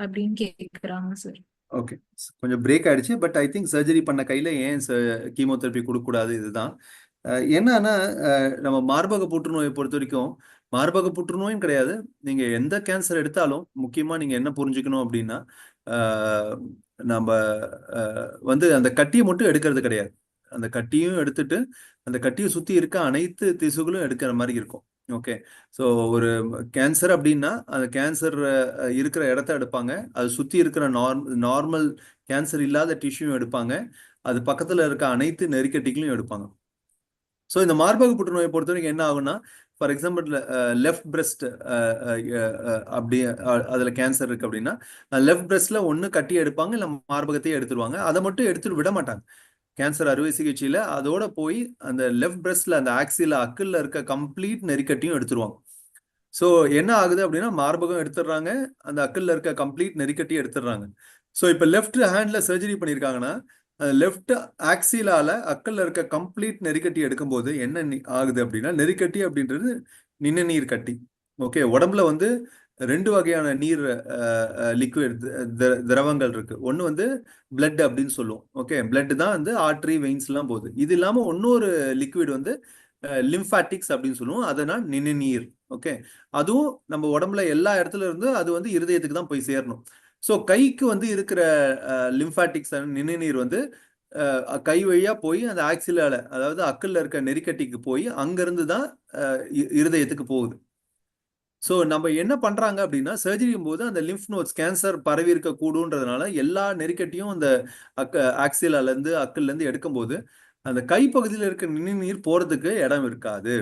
அப்படின்னு கேக்குறாங்க சார். ஓகே, கொஞ்சம் பிரேக் ஆயிடுச்சு. பட் ஐ திங்க் சர்ஜரி பண்ண கையில ஏன் கீமோதெரப்பி கொடுக்கக்கூடாது, இதுதான். என்னன்னா, நம்ம மார்பக புற்றுநோயை பொறுத்த வரைக்கும் மார்பக புற்றுநோயும் கிடையாது. நீங்க எந்த கேன்சர் எடுத்தாலும் முக்கியமா நீங்க என்ன புரிஞ்சுக்கணும் அப்படின்னா, நம்ம வந்து அந்த கட்டியை மட்டும் எடுக்கிறது கிடையாது. அந்த கட்டியும் எடுத்துட்டு அந்த கட்டியை சுத்தி இருக்க அனைத்து திசுகளும் எடுக்கிற மாதிரி இருக்கும். ஓகே, ஸோ ஒரு கேன்சர் அப்படின்னா அந்த கேன்சர் இருக்கிற இடத்த எடுப்பாங்க, அது சுற்றி இருக்கிற நார்மல் கேன்சர் இல்லாத டிஷ்யூயும் எடுப்பாங்க, அது பக்கத்தில் இருக்க அனைத்து நெறிக்கட்டிகளையும் எடுப்பாங்க. ஸோ இந்த மார்பக புற்றுநோயை பொறுத்த வரைக்கும் என்ன ஆகுன்னா, ஃபார் எக்ஸாம்பிள் லெஃப்ட் பிரெஸ்ட் அப்படி அதில் கேன்சர் இருக்கு அப்படின்னா லெஃப்ட் பிரெஸ்ட்ல ஒன்று கட்டி எடுப்பாங்க, இல்லை மார்பகத்தையே எடுத்துருவாங்க. அதை மட்டும் எடுத்துட்டு விட மாட்டாங்க. கேன்சர் அறுவை சிகிச்சையில அதோட போய் அந்த லெஃப்ட் பிரெஸ்ட்ல அந்த ஆக்சில அக்கில் இருக்க கம்ப்ளீட் நெறிக்கட்டியும் எடுத்துருவாங்க. ஸோ என்ன ஆகுது அப்படின்னா, மார்பகம் எடுத்துடுறாங்க, அந்த அக்கில் இருக்க கம்ப்ளீட் நெறிக்கட்டியும் எடுத்துடுறாங்க. ஸோ இப்போ லெஃப்ட் ஹேண்ட்ல சர்ஜரி பண்ணியிருக்காங்கன்னா லெஃப்ட் ஆக்சிலால அக்கில் இருக்க கம்ப்ளீட் நெறிக்கட்டி எடுக்கும்போது என்ன ஆகுது அப்படின்னா, நெறிக்கட்டி அப்படின்றது நிணநீர் கட்டி. ஓகே, உடம்புல வந்து 2 வகையான நீர் லிக்விட் திரவங்கள் இருக்கு. ஒன்று வந்து பிளட் அப்படின்னு சொல்லுவோம். ஓகே, பிளட் தான் வந்து ஆர்டரி வெயின்ஸ்லாம் போகுது. இது இல்லாமல் இன்னொரு லிக்விட் வந்து லிம்ஃபாட்டிக்ஸ் அப்படின்னு சொல்லுவோம். அதனால் நிணநீர். ஓகே, அதுவும் நம்ம உடம்புல எல்லா இடத்துல இருந்து அது வந்து இருதயத்துக்கு தான் போய் சேரணும். ஸோ கைக்கு வந்து இருக்கிற லிம்ஃபாட்டிக்ஸ் நிணநீர் வந்து கை வழியா போய் அந்த ஆக்சிலால, அதாவது அக்கில் இருக்க நெறிக்கட்டிக்கு போய் அங்கிருந்து தான் இருதயத்துக்கு போகுது. ஸோ நம்ம என்ன பண்றாங்க அப்படின்னா, சர்ஜரியும் போது அந்த லிம்ஃப் நோட்ஸ் கேன்சர் பரவி இருக்க கூடுன்றதுனால எல்லா நெறிக்கட்டியும் அந்த ஆக்சிலால இருந்து அக்கில் இருந்து எடுக்கும்போது அந்த கைப்பகுதியில் இருக்க நிணநீர் போறதுக்கு இடம் இருக்காது.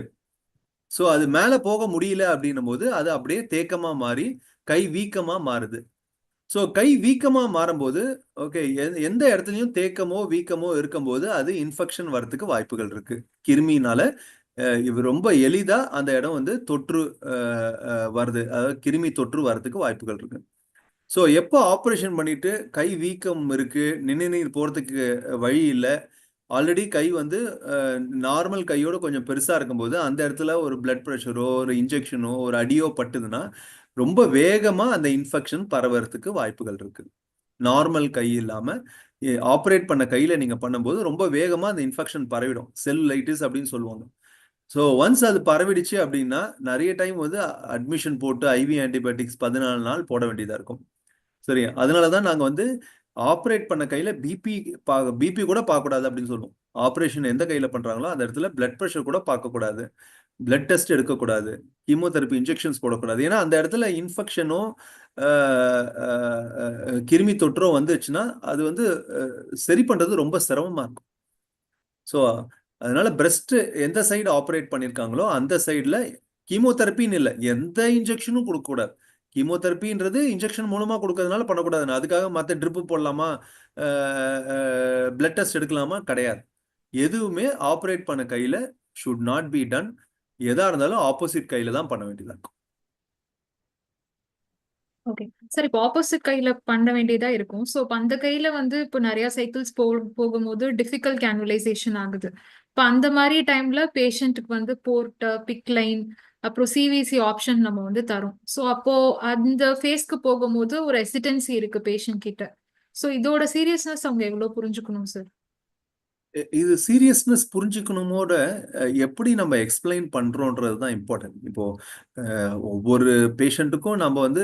ஸோ அது மேல போக முடியல அப்படின்னும் போது அது அப்படியே தேக்கமா மாறி கை வீக்கமா மாறுது. ஸோ கை வீக்கமா மாறும்போது ஓகே, எந்த இடத்துலையும் தேக்கமோ வீக்கமோ இருக்கும்போது அது இன்ஃபெக்ஷன் வரதுக்கு வாய்ப்புகள் இருக்கு. கிருமினால இது ரொம்ப எளிதா அந்த இடம் வந்து தொற்று வருது, அதாவது கிருமி தொற்று வர்றதுக்கு வாய்ப்புகள் இருக்கு. ஸோ எப்போ ஆப்ரேஷன் பண்ணிட்டு கை வீக்கம் இருக்கு, நிணநீர் போறதுக்கு வழி இல்லை, ஆல்ரெடி கை வந்து நார்மல் கையோட கொஞ்சம் பெருசா இருக்கும்போது அந்த இடத்துல ஒரு பிளட் ப்ரெஷரோ ஒரு இன்ஜெக்ஷனோ ஒரு அடியோ பட்டுதுன்னா ரொம்ப வேகமா அந்த இன்ஃபெக்ஷன் பரவறதுக்கு வாய்ப்புகள் இருக்கு. நார்மல் கை இல்லாம ஆப்ரேட் பண்ண கையில நீங்க பண்ணும்போது ரொம்ப வேகமா அந்த இன்ஃபெக்ஷன் பரவிடும், செல்லுலைட்டிஸ் அப்படின்னு சொல்லுவாங்க. ஸோ ஒன்ஸ் அது பரவிடுச்சு அப்படின்னா நிறைய டைம் வந்து அட்மிஷன் போட்டு ஐவி ஆன்டிபயோட்டிக்ஸ் 14 நாள் போட வேண்டியதா இருக்கும். சரி, அதனாலதான் நாங்க வந்து ஆப்ரேட் பண்ண கையில பிபி கூட பார்க்கக்கூடாது அப்படின்னு சொல்லுவோம். ஆப்ரேஷன் எந்த கையில பண்றாங்களோ அந்த இடத்துல பிளட் ப்ரெஷர் கூட பார்க்கக்கூடாது, பிளட் டெஸ்ட் எடுக்கக்கூடாது, கீமோதெரப்பி இன்ஜெக்ஷன்ஸ் போடக்கூடாது. ஏன்னா அந்த இடத்துல இன்ஃபெக்ஷனோ கிருமி தொற்றோ வந்துச்சுன்னா அது வந்து சரி பண்றது ரொம்ப சிரமமா இருக்கும். ஸோ அதனால பிரஸ்ட் எந்த சைடு ஆப்ரேட் பண்ணியிருக்காங்களோ அந்த சைடில் கீமோதெரப்பின்னு இல்லை, எந்த இன்ஜெக்ஷனும் கொடுக்கக்கூடாது. கீமோதெரப்பின்றது இன்ஜெக்ஷன் மூலமா கொடுக்கறதுனால பண்ணக்கூடாது. அதுக்காக மற்ற ட்ரிப்பு போடலாமா, பிளட் டெஸ்ட் எடுக்கலாமா, கிடையாது. எதுவுமே ஆப்ரேட் பண்ண கையில ஷுட் நாட் பி டன். எதா இருந்தாலும் ஆப்போசிட் கையில தான் பண்ண வேண்டியதா இருக்கும். ஓகே சார், இப்போ ஆப்போசிட் கையில பண்ண வேண்டியதா இருக்கும். ஸோ அந்த கையில வந்து இப்போ நிறைய சைக்கிள்ஸ் போகும்போது டிஃபிகல்ட் கேனுவலைசேஷன் ஆகுது. இப்போ அந்த மாதிரி டைம்ல பேஷண்ட்டுக்கு வந்து போர்ட், பிக் லைன், அப்புறம் சிவிசி ஆப்ஷன் நம்ம வந்து தரோம். ஸோ அப்போ அந்த ஃபேஸ்க்கு போகும்போது ஒரு ஹெசிடென்சி இருக்கு பேஷண்ட் கிட்ட. ஸோ இதோட சீரியஸ்னஸ் அவங்க எவ்வளவு புரிஞ்சுக்கணும் சார்? இது சீரியஸ்னஸ் புரிஞ்சுக்கணுமோட எப்படி நம்ம எக்ஸ்பிளைன் பண்றோன்றது தான் இம்பார்ட்டன்ட். இப்போ ஒவ்வொரு பேஷண்ட்டுக்கும் நம்ம வந்து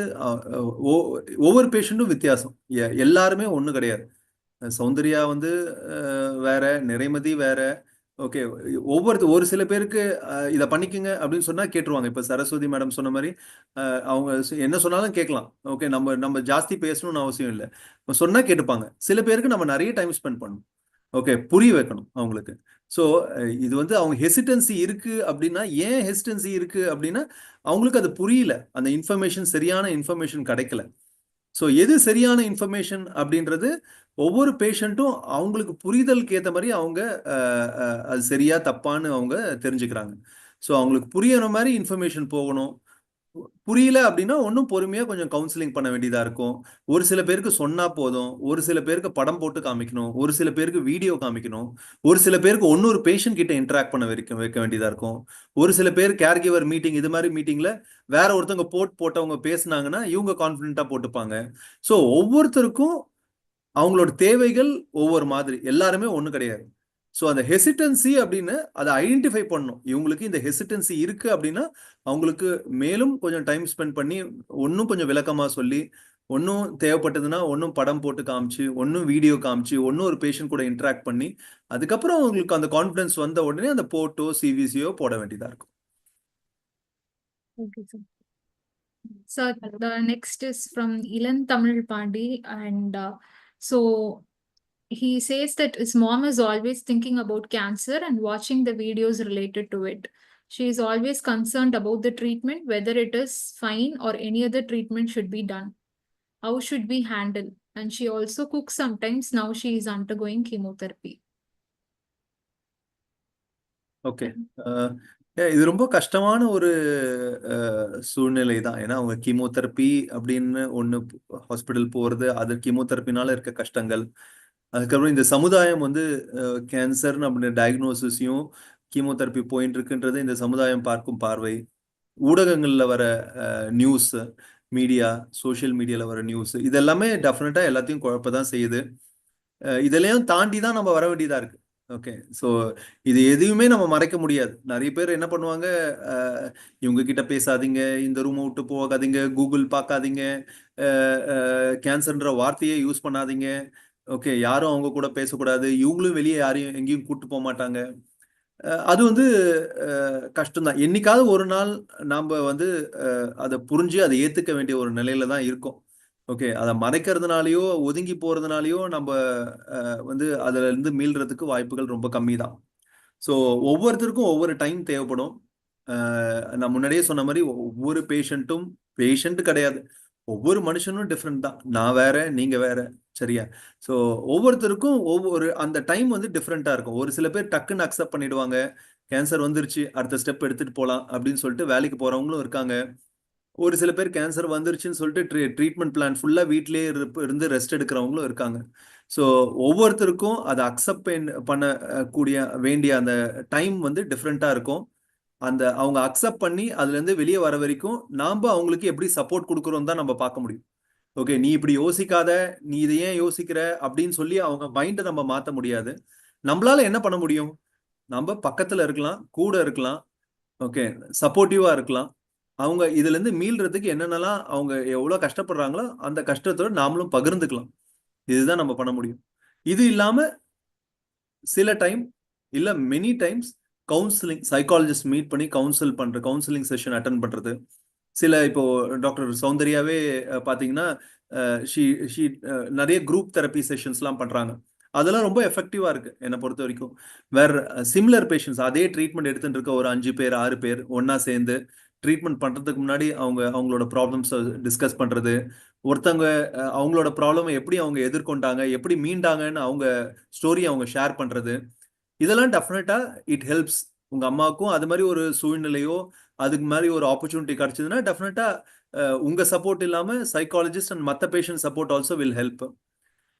ஒவ்வொரு பேஷண்ட்டும் வித்தியாசம், எல்லாருமே ஒன்றும் கிடையாது. சௌந்தர்யா வந்து வேற, நிறைமதி வேற. ஓகே, ஒரு சில பேருக்கு இதை பண்ணிக்கங்க அப்படின்னு சொன்னா கேட்டுருவாங்க. இப்ப சரஸ்வதி மேடம் சொன்ன மாதிரி அவங்க என்ன சொன்னாலும் கேட்கலாம். ஓகே, நம்ம ஜாஸ்தி பேசணும்னு அவசியம் இல்லை, சொன்னா கேட்டுப்பாங்க. சில பேருக்கு நம்ம நிறைய டைம் ஸ்பெண்ட் பண்ணணும், ஓகே, புரிய வைக்கணும் அவங்களுக்கு. ஸோ இது வந்து அவங்க ஹெசிடன்சி இருக்கு அப்படின்னா, ஏன் ஹெசிடன்சி இருக்கு அப்படின்னா அவங்களுக்கு அது புரியல, அந்த இன்ஃபர்மேஷன் சரியான இன்ஃபர்மேஷன் கிடைக்கல. ஸோ எது சரியான இன்ஃபர்மேஷன் அப்படின்றது ஒவ்வொரு பேஷண்ட்டும் அவங்களுக்கு புரிதலுக்கு ஏற்ற மாதிரி அவங்க அது சரியா தப்பான்னு அவங்க தெரிஞ்சுக்கிறாங்க. ஸோ அவங்களுக்கு புரியற மாதிரி இன்ஃபர்மேஷன் போகணும். புரியல அப்படின்னா ஒன்றும் பொறுமையா கொஞ்சம் கவுன்சிலிங் பண்ண வேண்டியதா இருக்கும். ஒரு சில பேருக்கு சொன்னா போதும், ஒரு சில பேருக்கு படம் போட்டு காமிக்கணும், ஒரு சில பேருக்கு வீடியோ காமிக்கணும், ஒரு சில பேருக்கு இன்னொரு பேஷண்ட் கிட்ட இன்டராக்ட் பண்ண வைக்க வேண்டியதா இருக்கும். ஒரு சில பேர் கேர் கிவர் மீட்டிங், இது மாதிரி மீட்டிங்ல வேற ஒருத்தவங்க போட்டவங்க பேசினாங்கன்னா இவங்க கான்ஃபிடென்ட்டா போட்டுப்பாங்க. ஸோ ஒவ்வொருத்தருக்கும் அவங்களோட தேவைகள் ஒவ்வொரு மாதிரி, எல்லாருமே ஒண்ணு கிடையாது. ஸோ அந்த ஹெசிடன்சி அப்படின்னு அதை ஐடென்டிஃபை பண்ணணும். இவங்களுக்கு இந்த ஹெசிடன்சி இருக்கு அப்படின்னா அவங்களுக்கு மேலும் கொஞ்சம் டைம் ஸ்பெண்ட் பண்ணி ஒன்னும் கொஞ்சம் விளக்கமா சொல்லி, ஒன்னும் தேவைப்பட்டதுன்னா ஒன்னும் படம் போட்டு காமிச்சு, ஒன்னும் வீடியோ காமிச்சு, ஒன்னும் ஒரு பேஷண்ட் கூட இன்டராக்ட் பண்ணி அதுக்கப்புறம் அவங்களுக்கு அந்த கான்ஃபிடன்ஸ் வந்த உடனே அந்த போர்ட்டோ சிவிசியோ போட வேண்டியதா இருக்கும். Okay, sir. Sir, the next is from Ilan Tamil Pandi, and so he says that his mom is always thinking about cancer and watching the videos related to it. She is always concerned about the treatment, whether it is fine or any other treatment should be done. How should we handle? And she also cooks sometimes. Now she is undergoing chemotherapy. Okay, இது ரொம்ப கஷ்டமான ஒரு சூழ்நிலை தான். ஏன்னா அவங்க chemotherapy அப்படின்னு ஒன்று ஹாஸ்பிட்டல் போகிறது, அது கீமோதெரப்பினால இருக்க கஷ்டங்கள், அதுக்கப்புறம் இந்த சமுதாயம் வந்து கேன்சர்னு அப்படின்னு டயக்னோசிஸையும் கீமோதெரப்பி போயிட்டு இருக்குன்றது இந்த சமுதாயம் பார்க்கும் பார்வை, ஊடகங்களில் வர நியூஸ், மீடியா, சோஷியல் மீடியாவில் வர நியூஸ், இதெல்லாமே டெஃபினட்டாக எல்லாத்தையும் குழப்பதான் செய்யுது. இதெல்லாம் தாண்டி தான் நம்ம வர வேண்டியதாக இருக்கு. ஓகே, ஸோ இது எதையுமே நம்ம மறைக்க முடியாது. நிறைய பேர் என்ன பண்ணுவாங்க, இவங்க கிட்ட பேசாதீங்க, இந்த ரூமை விட்டு போகாதீங்க, கூகுள் பார்க்காதீங்க, கேன்சர்ன்ற வார்த்தையே யூஸ் பண்ணாதீங்க, ஓகே, யாரும் அவங்க கூட பேசக்கூடாது, இவங்களும் வெளியே யாரையும் எங்கேயும் கூட்டு போக மாட்டாங்க. அது வந்து கஷ்டம்தான். என்னைக்காவது ஒரு நாள் நாம் வந்து அதை புரிஞ்சு அதை ஏற்றுக்க வேண்டிய ஒரு நிலையில தான் இருக்கோம். ஓகே, அதை மறைக்கிறதுனாலயோ ஒதுங்கி போறதுனாலயோ நம்ம வந்து அதுல இருந்து மீள்றதுக்கு வாய்ப்புகள் ரொம்ப கம்மி தான். ஸோ ஒவ்வொருத்தருக்கும் ஒவ்வொரு டைம் தேவைப்படும். நான் முன்னாடியே சொன்ன மாதிரி ஒவ்வொரு பேஷண்ட் கிடையாது, ஒவ்வொரு மனுஷனும் டிஃப்ரெண்ட் தான். நான் வேற, நீங்க வேற, சரியா? ஸோ ஒவ்வொருத்தருக்கும் ஒவ்வொரு அந்த டைம் வந்து டிஃப்ரெண்ட்டாக இருக்கும். ஒரு சில பேர் டக்குன்னு அக்செப்ட் பண்ணிடுவாங்க. கேன்சர் வந்துருச்சு, அடுத்த ஸ்டெப் எடுத்துட்டு போகலாம் அப்படின்னு சொல்லிட்டு வேலைக்கு போகிறவங்களும் இருக்காங்க. ஒரு சில பேர் கேன்சர் வந்துருச்சுன்னு சொல்லிட்டு ட்ரீட்மெண்ட் பிளான் ஃபுல்லாக வீட்டிலேயே இருந்து ரெஸ்ட் எடுக்கிறவங்களும் இருக்காங்க. ஸோ ஒவ்வொருத்தருக்கும் அதை அக்செப்ட் பண்ண கூடிய வேண்டிய அந்த டைம் வந்து டிஃப்ரெண்ட்டாக இருக்கும். அந்த அவங்க அக்செப்ட் பண்ணி அதுலேருந்து வெளியே வர வரைக்கும் நாம் அவங்களுக்கு எப்படி சப்போர்ட் கொடுக்குறோம் தான் நம்ம பார்க்க முடியும். ஓகே, நீ இப்படி யோசிக்காத, நீ இதை ஏன் யோசிக்கிற அப்படின்னு சொல்லி அவங்க மைண்டை நம்ம மாற்ற முடியாது. நம்மளால என்ன பண்ண முடியும்? நம்ம பக்கத்தில் இருக்கலாம், கூட இருக்கலாம், ஓகே, சப்போர்ட்டிவாக இருக்கலாம். அவங்க இதுலேருந்து மீள்றதுக்கு என்னென்னலாம் அவங்க எவ்வளோ கஷ்டப்படுறாங்களோ அந்த கஷ்டத்தோட நாமளும் பகிர்ந்துக்கலாம். இதுதான் நம்ம பண்ண முடியும். இது இல்லாமல் சில டைம் இல்லை many times counselling, psychologist meet பண்ணி கவுன்சிலிங் செஷன் அட்டன் பண்ணுறது. சில இப்போ டாக்டர் சௌந்தர்யாவே பார்த்தீங்கன்னா நிறைய குரூப் தெரப்பி செஷன்ஸ்லாம் பண்ணுறாங்க. அதெல்லாம் ரொம்ப எஃபெக்டிவாக இருக்குது என்னை பொறுத்த வரைக்கும். வேற சிமிலர் பேஷண்ட்ஸ் அதே ட்ரீட்மெண்ட் எடுத்துகிட்டு இருக்க ஒரு 5 பேர் 6 பேர் ஒன்றா சேர்ந்து ட்ரீட்மெண்ட் பண்ணுறதுக்கு முன்னாடி அவங்களோட ப்ராப்ளம்ஸை டிஸ்கஸ் பண்ணுறது, ஒருத்தவங்க அவங்களோட ப்ராப்ளமை எப்படி அவங்க எதிர்கொண்டாங்க, எப்படி மீண்டாங்கன்னு அவங்க ஸ்டோரி அவங்க ஷேர் பண்ணுறது, இதெல்லாம் டெஃபினட்டாக இட் ஹெல்ப்ஸ். உங்கள் அம்மாவுக்கும் அது மாதிரி ஒரு சூழ்நிலையோ அதுக்கு மாதிரி ஒரு ஆப்பர்ச்சுனிட்டி கிடைச்சதுன்னா டெஃபினட்டாக உங்கள் சப்போர்ட் இல்லாமல் சைக்காலஜிஸ்ட் அண்ட் மற்ற patient support also will help.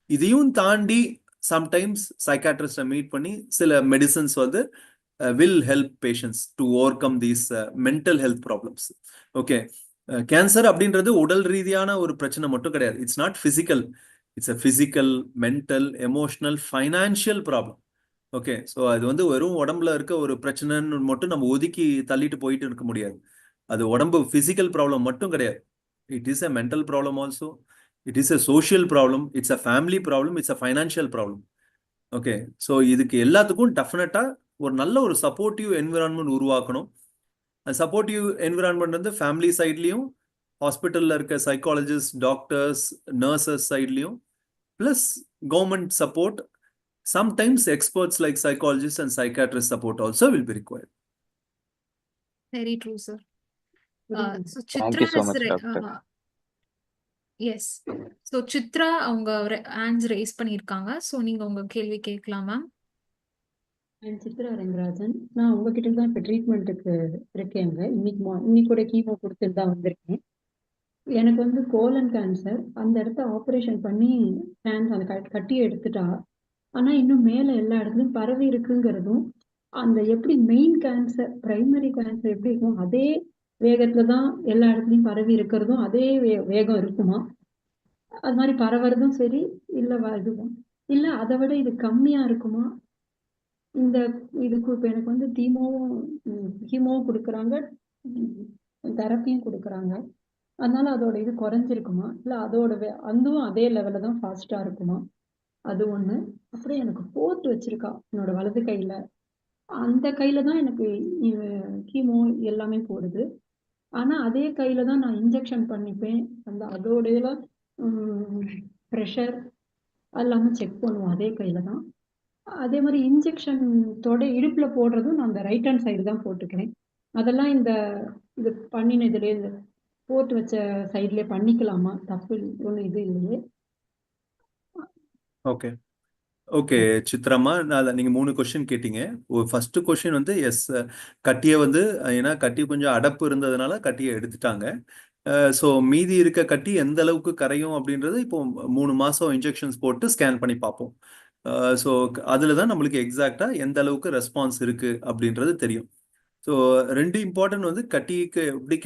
இதையும் தாண்டி சம்டைம்ஸ் சைக்காட்ரிஸ்டை மீட் பண்ணி சில மெடிசன்ஸ் வந்து will help patients to overcome these mental health problems. Okay, cancer அப்படின்றது உடல் ரீதியான ஒரு பிரச்சனை மட்டும் கிடையாது. It's not physical, it's a physical, mental, emotional, financial problem. Okay, so அது வந்து வெறும் உடம்புல இருக்க ஒரு பிரச்சனைன்னு மட்டும் நம்ம ஒதுக்கி தள்ளிட்டு போயிட்டு இருக்க முடியாது. அது உடம்பு ஃபிசிக்கல் ப்ராப்ளம் மட்டும் கிடையாது. It is a mental problem also, it is a social problem, it's a family problem, it's a financial problem. Okay, so இதுக்கு எல்லாத்துக்கும் டெஃபினட்டாக ஒரு நல்ல ஒரு சப்போர்ட்டிவ் என்விரான்மெண்ட் உருவாக்கணும். அந்த சப்போர்ட்டிவ் என்விரான்மெண்ட் வந்து ஃபேமிலி சைட்லேயும், ஹாஸ்பிட்டலில் இருக்க சைக்காலஜிஸ்ட், டாக்டர்ஸ், நர்சஸ் சைட்லேயும், plus government support, sometimes experts like psychologist and psychiatrist support also will be required. Very true, sir. So Thank Chitra you so has much, doctor. yes. So Chitra அவங்க hands raise பண்ணியிருக்காங்க. So நீங்க உங்க கேள்வி கேட்கலாம் ma'am. Chitra Rangarajan, நான் உங்ககிட்ட தான் இப்போ ட்ரீட்மெண்ட்டுக்கு இருக்கேங்க. இன்னைக்கு கூட கீமோ கொடுத்துட்டு தான் வந்திருக்கேன். எனக்கு வந்து கோலன் கேன்சர், அந்த இடத்த ஆப்ரேஷன் பண்ணி அந்த கட்டியை எடுத்துட்டா. ஆனால் இன்னும் மேலே எல்லா இடத்துலையும் பரவி இருக்குங்கிறதும், அந்த எப்படி மெயின் கேன்சர், பிரைமரி கேன்சர் எப்படி இருக்கும் அதே வேகத்தில் தான் எல்லா இடத்துலையும் பரவி இருக்கிறதும் அதே வேகம் இருக்குமா? அது மாதிரி பரவுறதும் சரி, இல்லை இதுவும் இல்லை அதை விட இது கம்மியாக இருக்குமா? இந்த இதுக்கு இப்போ எனக்கு வந்து ஹீமோவும் கொடுக்குறாங்க, தெரப்பியும் கொடுக்குறாங்க. அதனால அதோட இது குறைஞ்சிருக்குமா, இல்லை அதோட அதுவும் அதே லெவலில் தான் ஃபாஸ்ட்டாக இருக்குமா? அது ஒன்று. அப்புறம் எனக்கு போர்ட் வச்சிருக்கா என்னோட வலது கையில். அந்த கையில் தான் எனக்கு கீமோ எல்லாமே போடுது. ஆனால் அதே கையில் தான் நான் இன்ஜெக்ஷன் பண்ணிப்பேன். அதோட இதெல்லாம் ப்ரெஷர் எல்லாமே செக் பண்ணுவோம் அதே கையில் தான். அதே மாதிரி இன்ஜெக்ஷன் இடுப்புல போடுறதும் நான் அந்த ரைட் ஹேண்ட் சைடு தான் போட்டுக்கிறேன். அதெல்லாம் இது பண்ணின இதுலேயே இந்த போட்டு வச்ச சைட்லேயே பண்ணிக்கலாமா? தப்பு ஒன்றும் இது இல்லையே. ஓகே ஓகே சித்ராமா, நீங்க 3 கொஸ்டின் கேட்டீங்க. ஃபர்ஸ்ட் கொஸ்டின் வந்து எஸ், கட்டியை வந்து ஏன்னா கட்டி கொஞ்சம் அடப்பு இருந்ததுனால கட்டியை எடுத்துட்டாங்க. ஸோ மீதி இருக்க கட்டி எந்த அளவுக்கு கரையும் அப்படின்றது இப்போ 3 மாதம் இன்ஜெக்ஷன்ஸ் போட்டு ஸ்கேன் பண்ணி பார்ப்போம். ஸோ அதில் தான் நம்மளுக்கு எக்ஸாக்டாக எந்த அளவுக்கு ரெஸ்பான்ஸ் இருக்குது அப்படின்றது தெரியும். ஸோ 2 இம்பார்ட்டன்ட் வந்து கட்டிக்கு எப்படி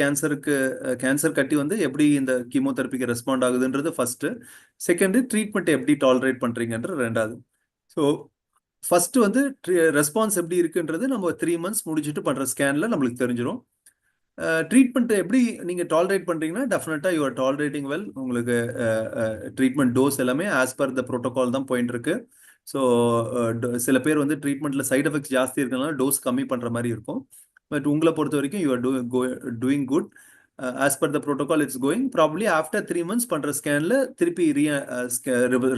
கேன்சர் கட்டி வந்து எப்படி இந்த கீமோதெரப்பிக்கு ரெஸ்பாண்ட் ஆகுதுன்றது ஃபர்ஸ்ட்டு. செகண்டு ட்ரீட்மெண்ட் எப்படி டாலரேட் பண்ணுறீங்கன்றது 2வது. ஸோ ஃபர்ஸ்ட் வந்து ரெஸ்பான்ஸ் எப்படி இருக்குன்றது நம்ம 3 months முடிச்சுட்டு பண்ணுற ஸ்கேனில் நம்மளுக்கு தெரிஞ்சிடும். ட்ரீட்மெண்ட் எப்படி நீங்கள் டாலரேட் பண்ணுறீங்கன்னா டெஃபினட்டாக யூஆர் டாலரேட்டிங் வெல். உங்களுக்கு ட்ரீட்மெண்ட் டோஸ் எல்லாமே ஆஸ் பர் த ப்ரோட்டோகால் தான் போயிட்டு இருக்கு. ஸோ சில பேர் வந்து ட்ரீட்மெண்ட்டில் சைட் எஃபெக்ட்ஸ் ஜாஸ்தி இருக்கனால டோஸ் கம்மி பண்ணுற மாதிரி இருக்கும். பட் உங்களை பொறுத்த வரைக்கும் you are doing good as per the protocol. It's going probably after 3 months பண்ணுற ஸ்கேனில் திருப்பி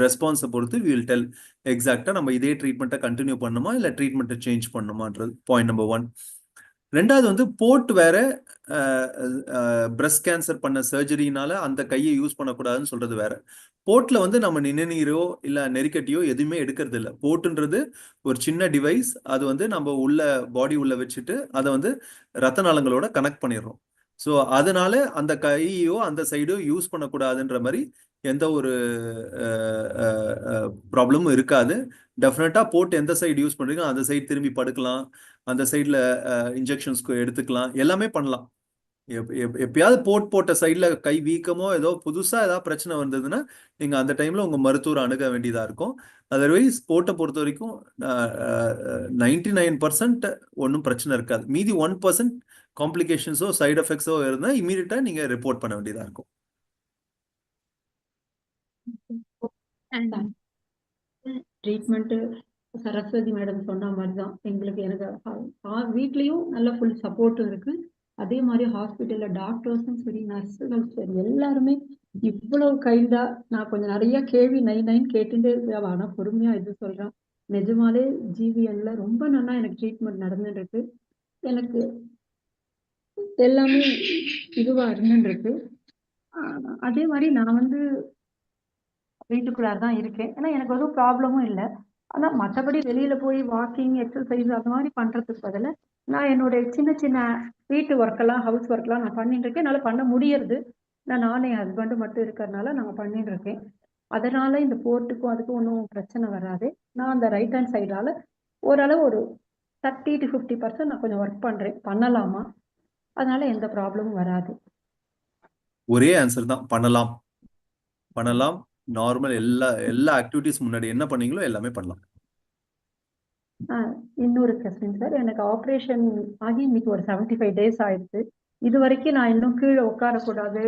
ரெஸ்பான்ஸை பொறுத்து வி வில் டெல் எக்ஸாக்டாக நம்ம இதே ட்ரீட்மெண்ட்டை கண்டினியூ பண்ணுமா இல்லை ட்ரீட்மெண்ட்டை சேஞ்ச் பண்ணுமான்றது பாயிண்ட் நம்பர் 1. 2வது வந்து போர்ட் வேற பிரஸ்ட் கேன்சர் பண்ண சர்ஜரினால அந்த கையை யூஸ் பண்ணக்கூடாதுன்னு சொல்றது வேற. போர்ட்ல வந்து நம்ம நிணநீரோ இல்ல நெறிக்கட்டியோ எதுவுமே எடுக்கிறது இல்லை. போர்ட்டுன்றது ஒரு சின்ன டிவைஸ். அது வந்து நம்ம உள்ள பாடி உள்ள வச்சுட்டு அதை வந்து ரத்த நாளங்களோட கனெக்ட் பண்ணிடுறோம். ஸோ அதனால அந்த கையோ அந்த சைடோ யூஸ் பண்ணக்கூடாதுன்ற மாதிரி எந்த ஒரு ப்ராப்ளமும் இருக்காது. டெஃபினட்டா போட்டு எந்த சைடு யூஸ் பண்றீங்க அந்த சைடு திரும்பி படுக்கலாம், அந்த சைடில் இன்ஜெக்ஷன்ஸ்க்கு எடுத்துக்கலாம், எல்லாமே பண்ணலாம். எப்பயாவது போட்ட சைடில் கை வீக்கமோ ஏதோ புதுசாக ஏதாவது பிரச்சனை வந்ததுன்னா நீங்கள் அந்த டைமில் உங்கள் மருத்துவரை அணுக வேண்டியதாக இருக்கும். அதர்வைஸ் போட்டை பொறுத்த வரைக்கும் 99% ஒன்றும் பிரச்சனை இருக்காது. மீதி 1% காம்ப்ளிகேஷன்ஸோ சைடு எஃபெக்ட்ஸோ இருந்தால் இமீடியட்டாக நீங்கள் ரிப்போர்ட் பண்ண வேண்டியதாக இருக்கும். ட்ரீட்மெண்ட்டு சரஸ்வதி மேடம் சொன்ன மாதிரி தான் எங்களுக்கு. எனக்கு வீட்லேயும் நல்ல ஃபுல் சப்போர்ட்டும் இருக்கு. அதே மாதிரி ஹாஸ்பிட்டலில் டாக்டர்ஸும் சரி நர்ஸுகளும் சரி எல்லாருமே இவ்வளவு கைண்டா. நான் கொஞ்சம் நிறைய கேள்வி நைன்னு கேட்டுட்டே இருக்கேன். ஆனால் பொறுமையாக இது சொல்கிறேன். நிஜமாலே ஜிவிஎல்ல ரொம்ப நல்லா எனக்கு ட்ரீட்மெண்ட் நடந்துட்டு இருக்கு. எனக்கு எல்லாமே இதுவாக இருந்துருக்கு. அதே மாதிரி நான் வந்து வீட்டுக்குள்ளார தான் இருக்கேன். ஏன்னா எனக்கு எதுவும் ப்ராப்ளமும் இல்லை. ஆனால் மற்றபடி வெளியில் போய் வாக்கிங் எக்ஸசைஸ் அது மாதிரி பண்ணுறதுக்கு பதிலாக நான் என்னுடைய சின்ன சின்ன வீட்டு ஒர்க்கெல்லாம் ஹவுஸ் ஒர்க்லாம் நான் பண்ணிட்டு இருக்கேன். என்னால் பண்ண முடியறது. நானும் என் ஹஸ்பண்டு மட்டும் இருக்கிறதுனால நாங்கள் பண்ணிட்டு இருக்கேன். அதனால இந்த போர்ட்டுக்கும் அதுக்கும் ஒன்றும் பிரச்சனை வராது. நான் அந்த ரைட் ஹேண்ட் சைடால ஓரளவு ஒரு 30 to 50% நான் கொஞ்சம் ஒர்க் பண்ணுறேன். பண்ணலாமா? அதனால எந்த ப்ராப்ளமும் வராது. ஒரே ஆன்சர் தான், பண்ணலாம். நார்மல் எல்லா ஆக்டிவிட்டிஸ் முன்னாடி என்ன பண்ணீங்களோ எல்லாமே பண்ணலாம். இன்னொரு கொஸ்டின் சார். எனக்கு ஆப்ரேஷன் ஆகி இன்னைக்கு ஒரு 75 days ஆயிடுச்சு. இது வரைக்கும் நான் இன்னும் கீழே உட்காரக்கூடாது,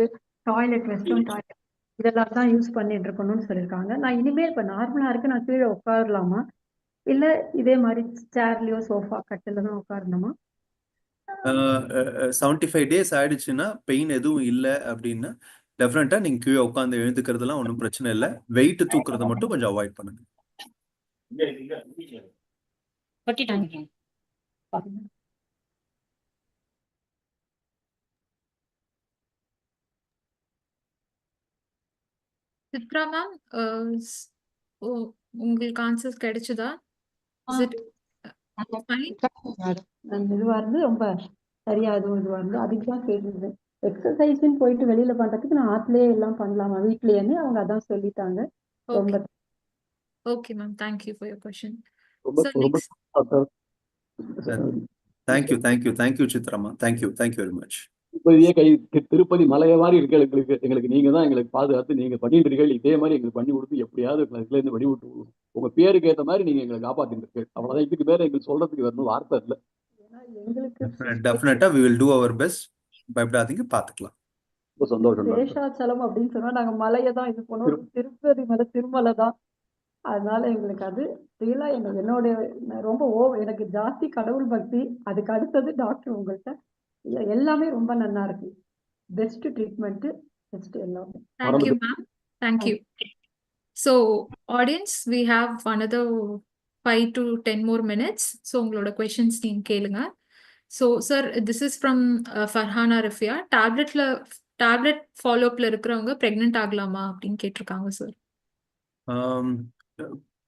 டாய்லெட் ரெஸ்ட்ரூம் டாய்லெட் இதெல்லாம் தான் யூஸ் பண்ணிட்டு இருக்கணும்னு சொல்லியிருக்காங்க. நான் இனிமேல் இப்போ நார்மலாக இருக்கு, நான் கீழே உட்காரலாமா இல்லை இதே மாதிரி சேர்லையோ சோஃபா கட்டில தான் உட்காரணுமா? 75 days ஆயிடுச்சுன்னா பெயின் எதுவும் இல்லை அப்படின்னா டெஃபினட்டா நீங்க கீழே உட்காந்து எழுந்துக்கிறதுலாம் ஒன்றும் பிரச்சனை இல்லை. வெயிட் தூக்குறதை மட்டும் கொஞ்சம் அவாய்ட் பண்ணுங்க. சித்ரா மேம், உங்களுக்கு ஆன்சர்ஸ் கிடைச்சதா? இதுவா இருந்து ரொம்ப சரியா இதுவா இருந்து அதுக்கு தான் கேட்டிருந்தேன். எக்ஸசைஸ்ன்னு போயிட்டு வெளியில பண்றதுக்கு நான் ஆத்துலயே எல்லாம் பண்ணலாமா வீட்லயேன்னு அவங்க அதான் சொல்லிட்டாங்க. ரொம்ப okay ma'am, thank you for your question. Thank you சித்ராமா. Thank you very much. திருப்பதி மலைய மாதிரி இருக்கு எங்களுக்கு. நீங்க தான் எங்களுக்கு பாதுகாத்து நீங்க பண்ணிட்டு இருக்கீங்க. இதே மாதிரி எங்களுக்கு பண்ணி கொடுத்து எப்படியாவது இதுல இருந்து வழி விட்டு உங்க பேருக்கு ஏற்ற மாதிரி நீங்க எங்களை காப்பாத்திட்டு இருக்கு. அவ்வளவுதான். இதுக்கு பேர எங்களுக்கு சொல்றதுக்கு வரணும் வார்த்தை இல்லை. டெஃபினட்டா we will do our best. பயப்படாதீங்க, பாத்துக்கலாம். ரொம்ப சந்தோஷம். சேஷாச்சலம் அப்படின்னு சொன்னா நாங்க மலையை தான் இது பண்ணுவோம். திருப்பதி மலை திருமலை தான். அதனால எங்களுக்கு அது ரியலா என்னுடைய ரொம்ப எனக்கு ஜாஸ்தி கடவுள் பக்தி. அதுக்கு அடுத்தது டாக்டர் உங்கள்கிட்ட எல்லாமே ரொம்ப நல்லா இருக்கு. பெஸ்ட் ட்ரீட்மெண்ட், பெஸ்ட் எல்லாமே. Thank you ma'am. Thank you. So audience, we have another 5 to 10 more minutes. So உங்களோட questions நீங்க கேளுங்க. So sir, this is from Farhana Rafia. tablet follow upல இருக்கிறவங்க pregnant ஆகலாமா அப்படின்னு கேட்டிருக்காங்க சார்.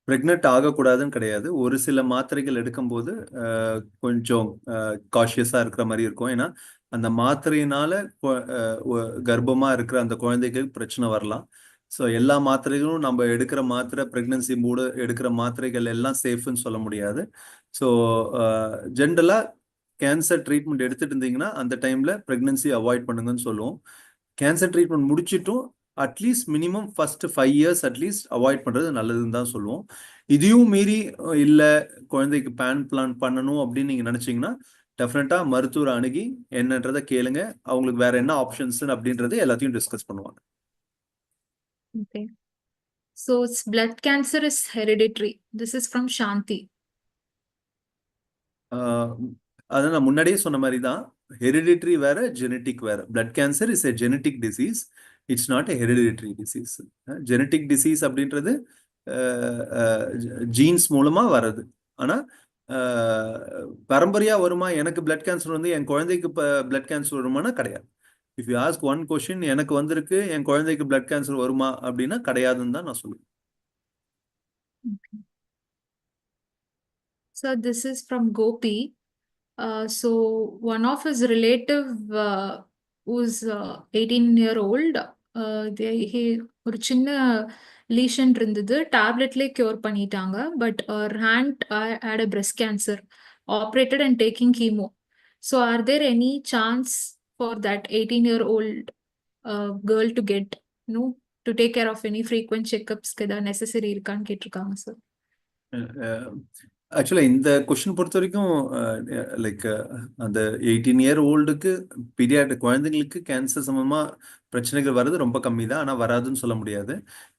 ப்ரெக்னென்ட் ஆகக்கூடாதுன்னு கிடையாது. ஒரு சில மாத்திரைகள் எடுக்கும்போது கொஞ்சம் காஷியஸாக இருக்கிற மாதிரி இருக்கும். ஏன்னா அந்த மாத்திரையினால கர்ப்பமாக இருக்கிற அந்த குழந்தைக்கு பிரச்சனை வரலாம். ஸோ எல்லா மாத்திரைகளும் நம்ம எடுக்கிற மாத்திரை ப்ரெக்னன்சி மூடு எடுக்கிற மாத்திரைகள் எல்லாம் சேஃப்னு சொல்ல முடியாது. ஸோ ஜென்ரலாக கேன்சர் ட்ரீட்மெண்ட் எடுத்துட்டு இருந்தீங்கன்னா அந்த டைமில் ப்ரெக்னன்சி அவாய்ட் பண்ணுங்கன்னு சொல்லுவோம். கேன்சர் ட்ரீட்மெண்ட் முடிச்சிட்டும் at least minimum first 5 years at least avoid பண்ணுறது நல்லதுன்னு தான் சொல்லுவோம். இதையும் மீறி இல்லை குழந்தைக்கு பிளான் பண்ணணும் அப்படின்னு நீங்கள் நினச்சிங்கன்னா டெஃபினட்டாக மருத்துவரை அணுகி என்னன்றதை கேளுங்க. அவங்களுக்கு வேற என்ன ஆப்ஷன்ஸ் அப்படின்றது எல்லாத்தையும் டிஸ்கஸ் பண்ணுவாங்க. Okay. So blood cancer is hereditary. This is from Shanti. அதை நான் முன்னாடியே சொன்ன மாதிரி தான், ஹெரிடிட்ரி வேற ஜெனட்டிக் வேற. Blood cancer is a genetic disease, it's not a hereditary disease. Genetic disease அப்படின்றது ஜீன்ஸ் மூலமா வர்றது. ஆனால் பரம்பரையா வருமா, எனக்கு பிளட் கேன்சர் வந்து என் குழந்தைக்கு பிளட் கேன்சர் வருமானா கிடையாது. If you ask one question, எனக்கு வந்திருக்கு என் குழந்தைக்கு பிளட் கேன்சர் வருமா அப்படின்னா கிடையாதுன்னு தான் நான் சொல்லுவேன். So this is from Gopi. So one of his relative who's 18-year-old, ஒரு சின்ன லீஷன் இருந்தது, டேப்லெட்லேயே கியூர் பண்ணிட்டாங்க. But hand had a breast cancer, operated and taking chemo. So are there any chance for that 18-year-old girl to get, to take care of any frequent checkups ஏதாவது necessary இருக்கான்னு கேட்டிருக்காங்க sir. ஆக்சுவலாக இந்த question பொறுத்த வரைக்கும் like அந்த 18-year-oldக்கு paediatric குழந்தைங்களுக்கு cancer சம்பந்தமாக பிரச்சனைகள் வர்றது ரொம்ப கம்மி தான், ஆனால் வராதுன்னு சொல்ல முடியாது.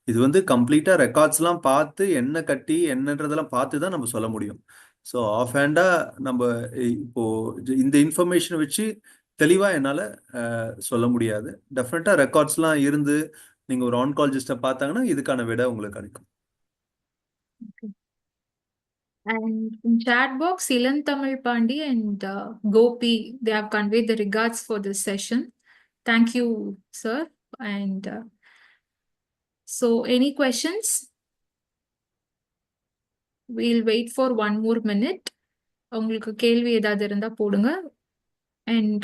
இது வந்து கம்ப்ளீட்டாக ரெக்கார்ட்ஸ்லாம் பார்த்து என்ன கட்டி என்னன்றதெல்லாம் பார்த்து தான் நம்ம சொல்ல முடியும். ஸோ ஆஃப் ஹேண்டாக நம்ம இப்போது இந்த இன்ஃபர்மேஷனை வச்சு தெளிவாக என்னால் சொல்ல முடியாது. டெஃபினட்டாக ரெக்கார்ட்ஸ்லாம் இருந்து நீங்கள் ஒரு ஆன்காலஜிஸ்ட்டை பார்த்தாங்கன்னா இதுக்கான விட உங்களுக்கு கிடைக்கும். And in chat box, Ilan Tamil Pandi and Gopi, they have conveyed the regards for this session. Thank you, sir. And so any questions? We'll wait for one more minute. உங்களுக்கு கேள்வி ஏதாவது இருந்தா போடுங்க. And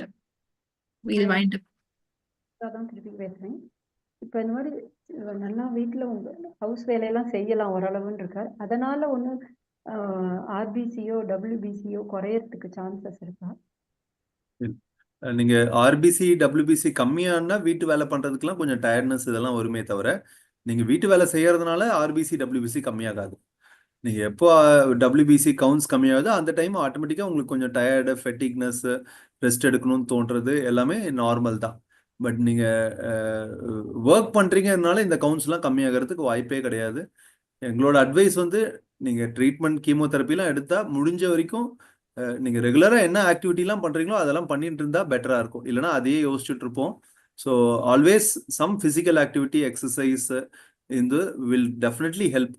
we'll wind up. அதான் திருப்பி பேசுறேன். இப்போ இந்த மாதிரி நல்லா வீட்டில் ஹவுஸ் வேலையெல்லாம் செய்யலாம் ஓரளவுன்னு இருக்கார். அதனால ஒன்று ஆர்பிசியோ டபிள்யூபிசியோ குறையறதுக்கு சான்சஸ் இருக்கா? நீங்க ஆர்பிசி டபிள்யூபிசி கம்மியானா வீட்டு வேலை பண்றதுக்குலாம் கொஞ்சம் டயர்ட்னஸ் இதெல்லாம் வருமே தவிர, நீங்க வீட்டு வேலை செய்யறதுனால ஆர்பிசி டபிள்யூபிசி கம்மியாகாது. நீங்க எப்போ டபிள்யூபிசி கவுண்ட்ஸ் கம்மியாகுதோ அந்த டைம் ஆட்டோமேட்டிக்கா உங்களுக்கு கொஞ்சம் டயர்டு, ஃபெட்டிக்னஸ், ரெஸ்ட் எடுக்கணும்னு தோன்றது எல்லாமே நார்மல் தான். பட் நீங்க ஒர்க் பண்றீங்கனால இந்த கவுண்ட்ஸ்லாம் கம்மியாகிறதுக்கு வாய்ப்பே கிடையாது. எங்களோட அட்வைஸ் வந்து நீங்க ட்ரீட்மெண்ட் கீமோதெரப்பிலாம் எடுத்தா முடிஞ்ச வரைக்கும் நீங்க ரெகுலரா என்ன ஆக்டிவிட்டிலாம் பண்றீங்களோ அதெல்லாம் பண்ணிட்டு இருந்தா பெட்டரா இருக்கும். இல்லைன்னா அதையே யோசிச்சுட்டு இருப்போம். So always some physical activity, exercise இந்த வில் டெஃபினெட்லி ஹெல்ப்.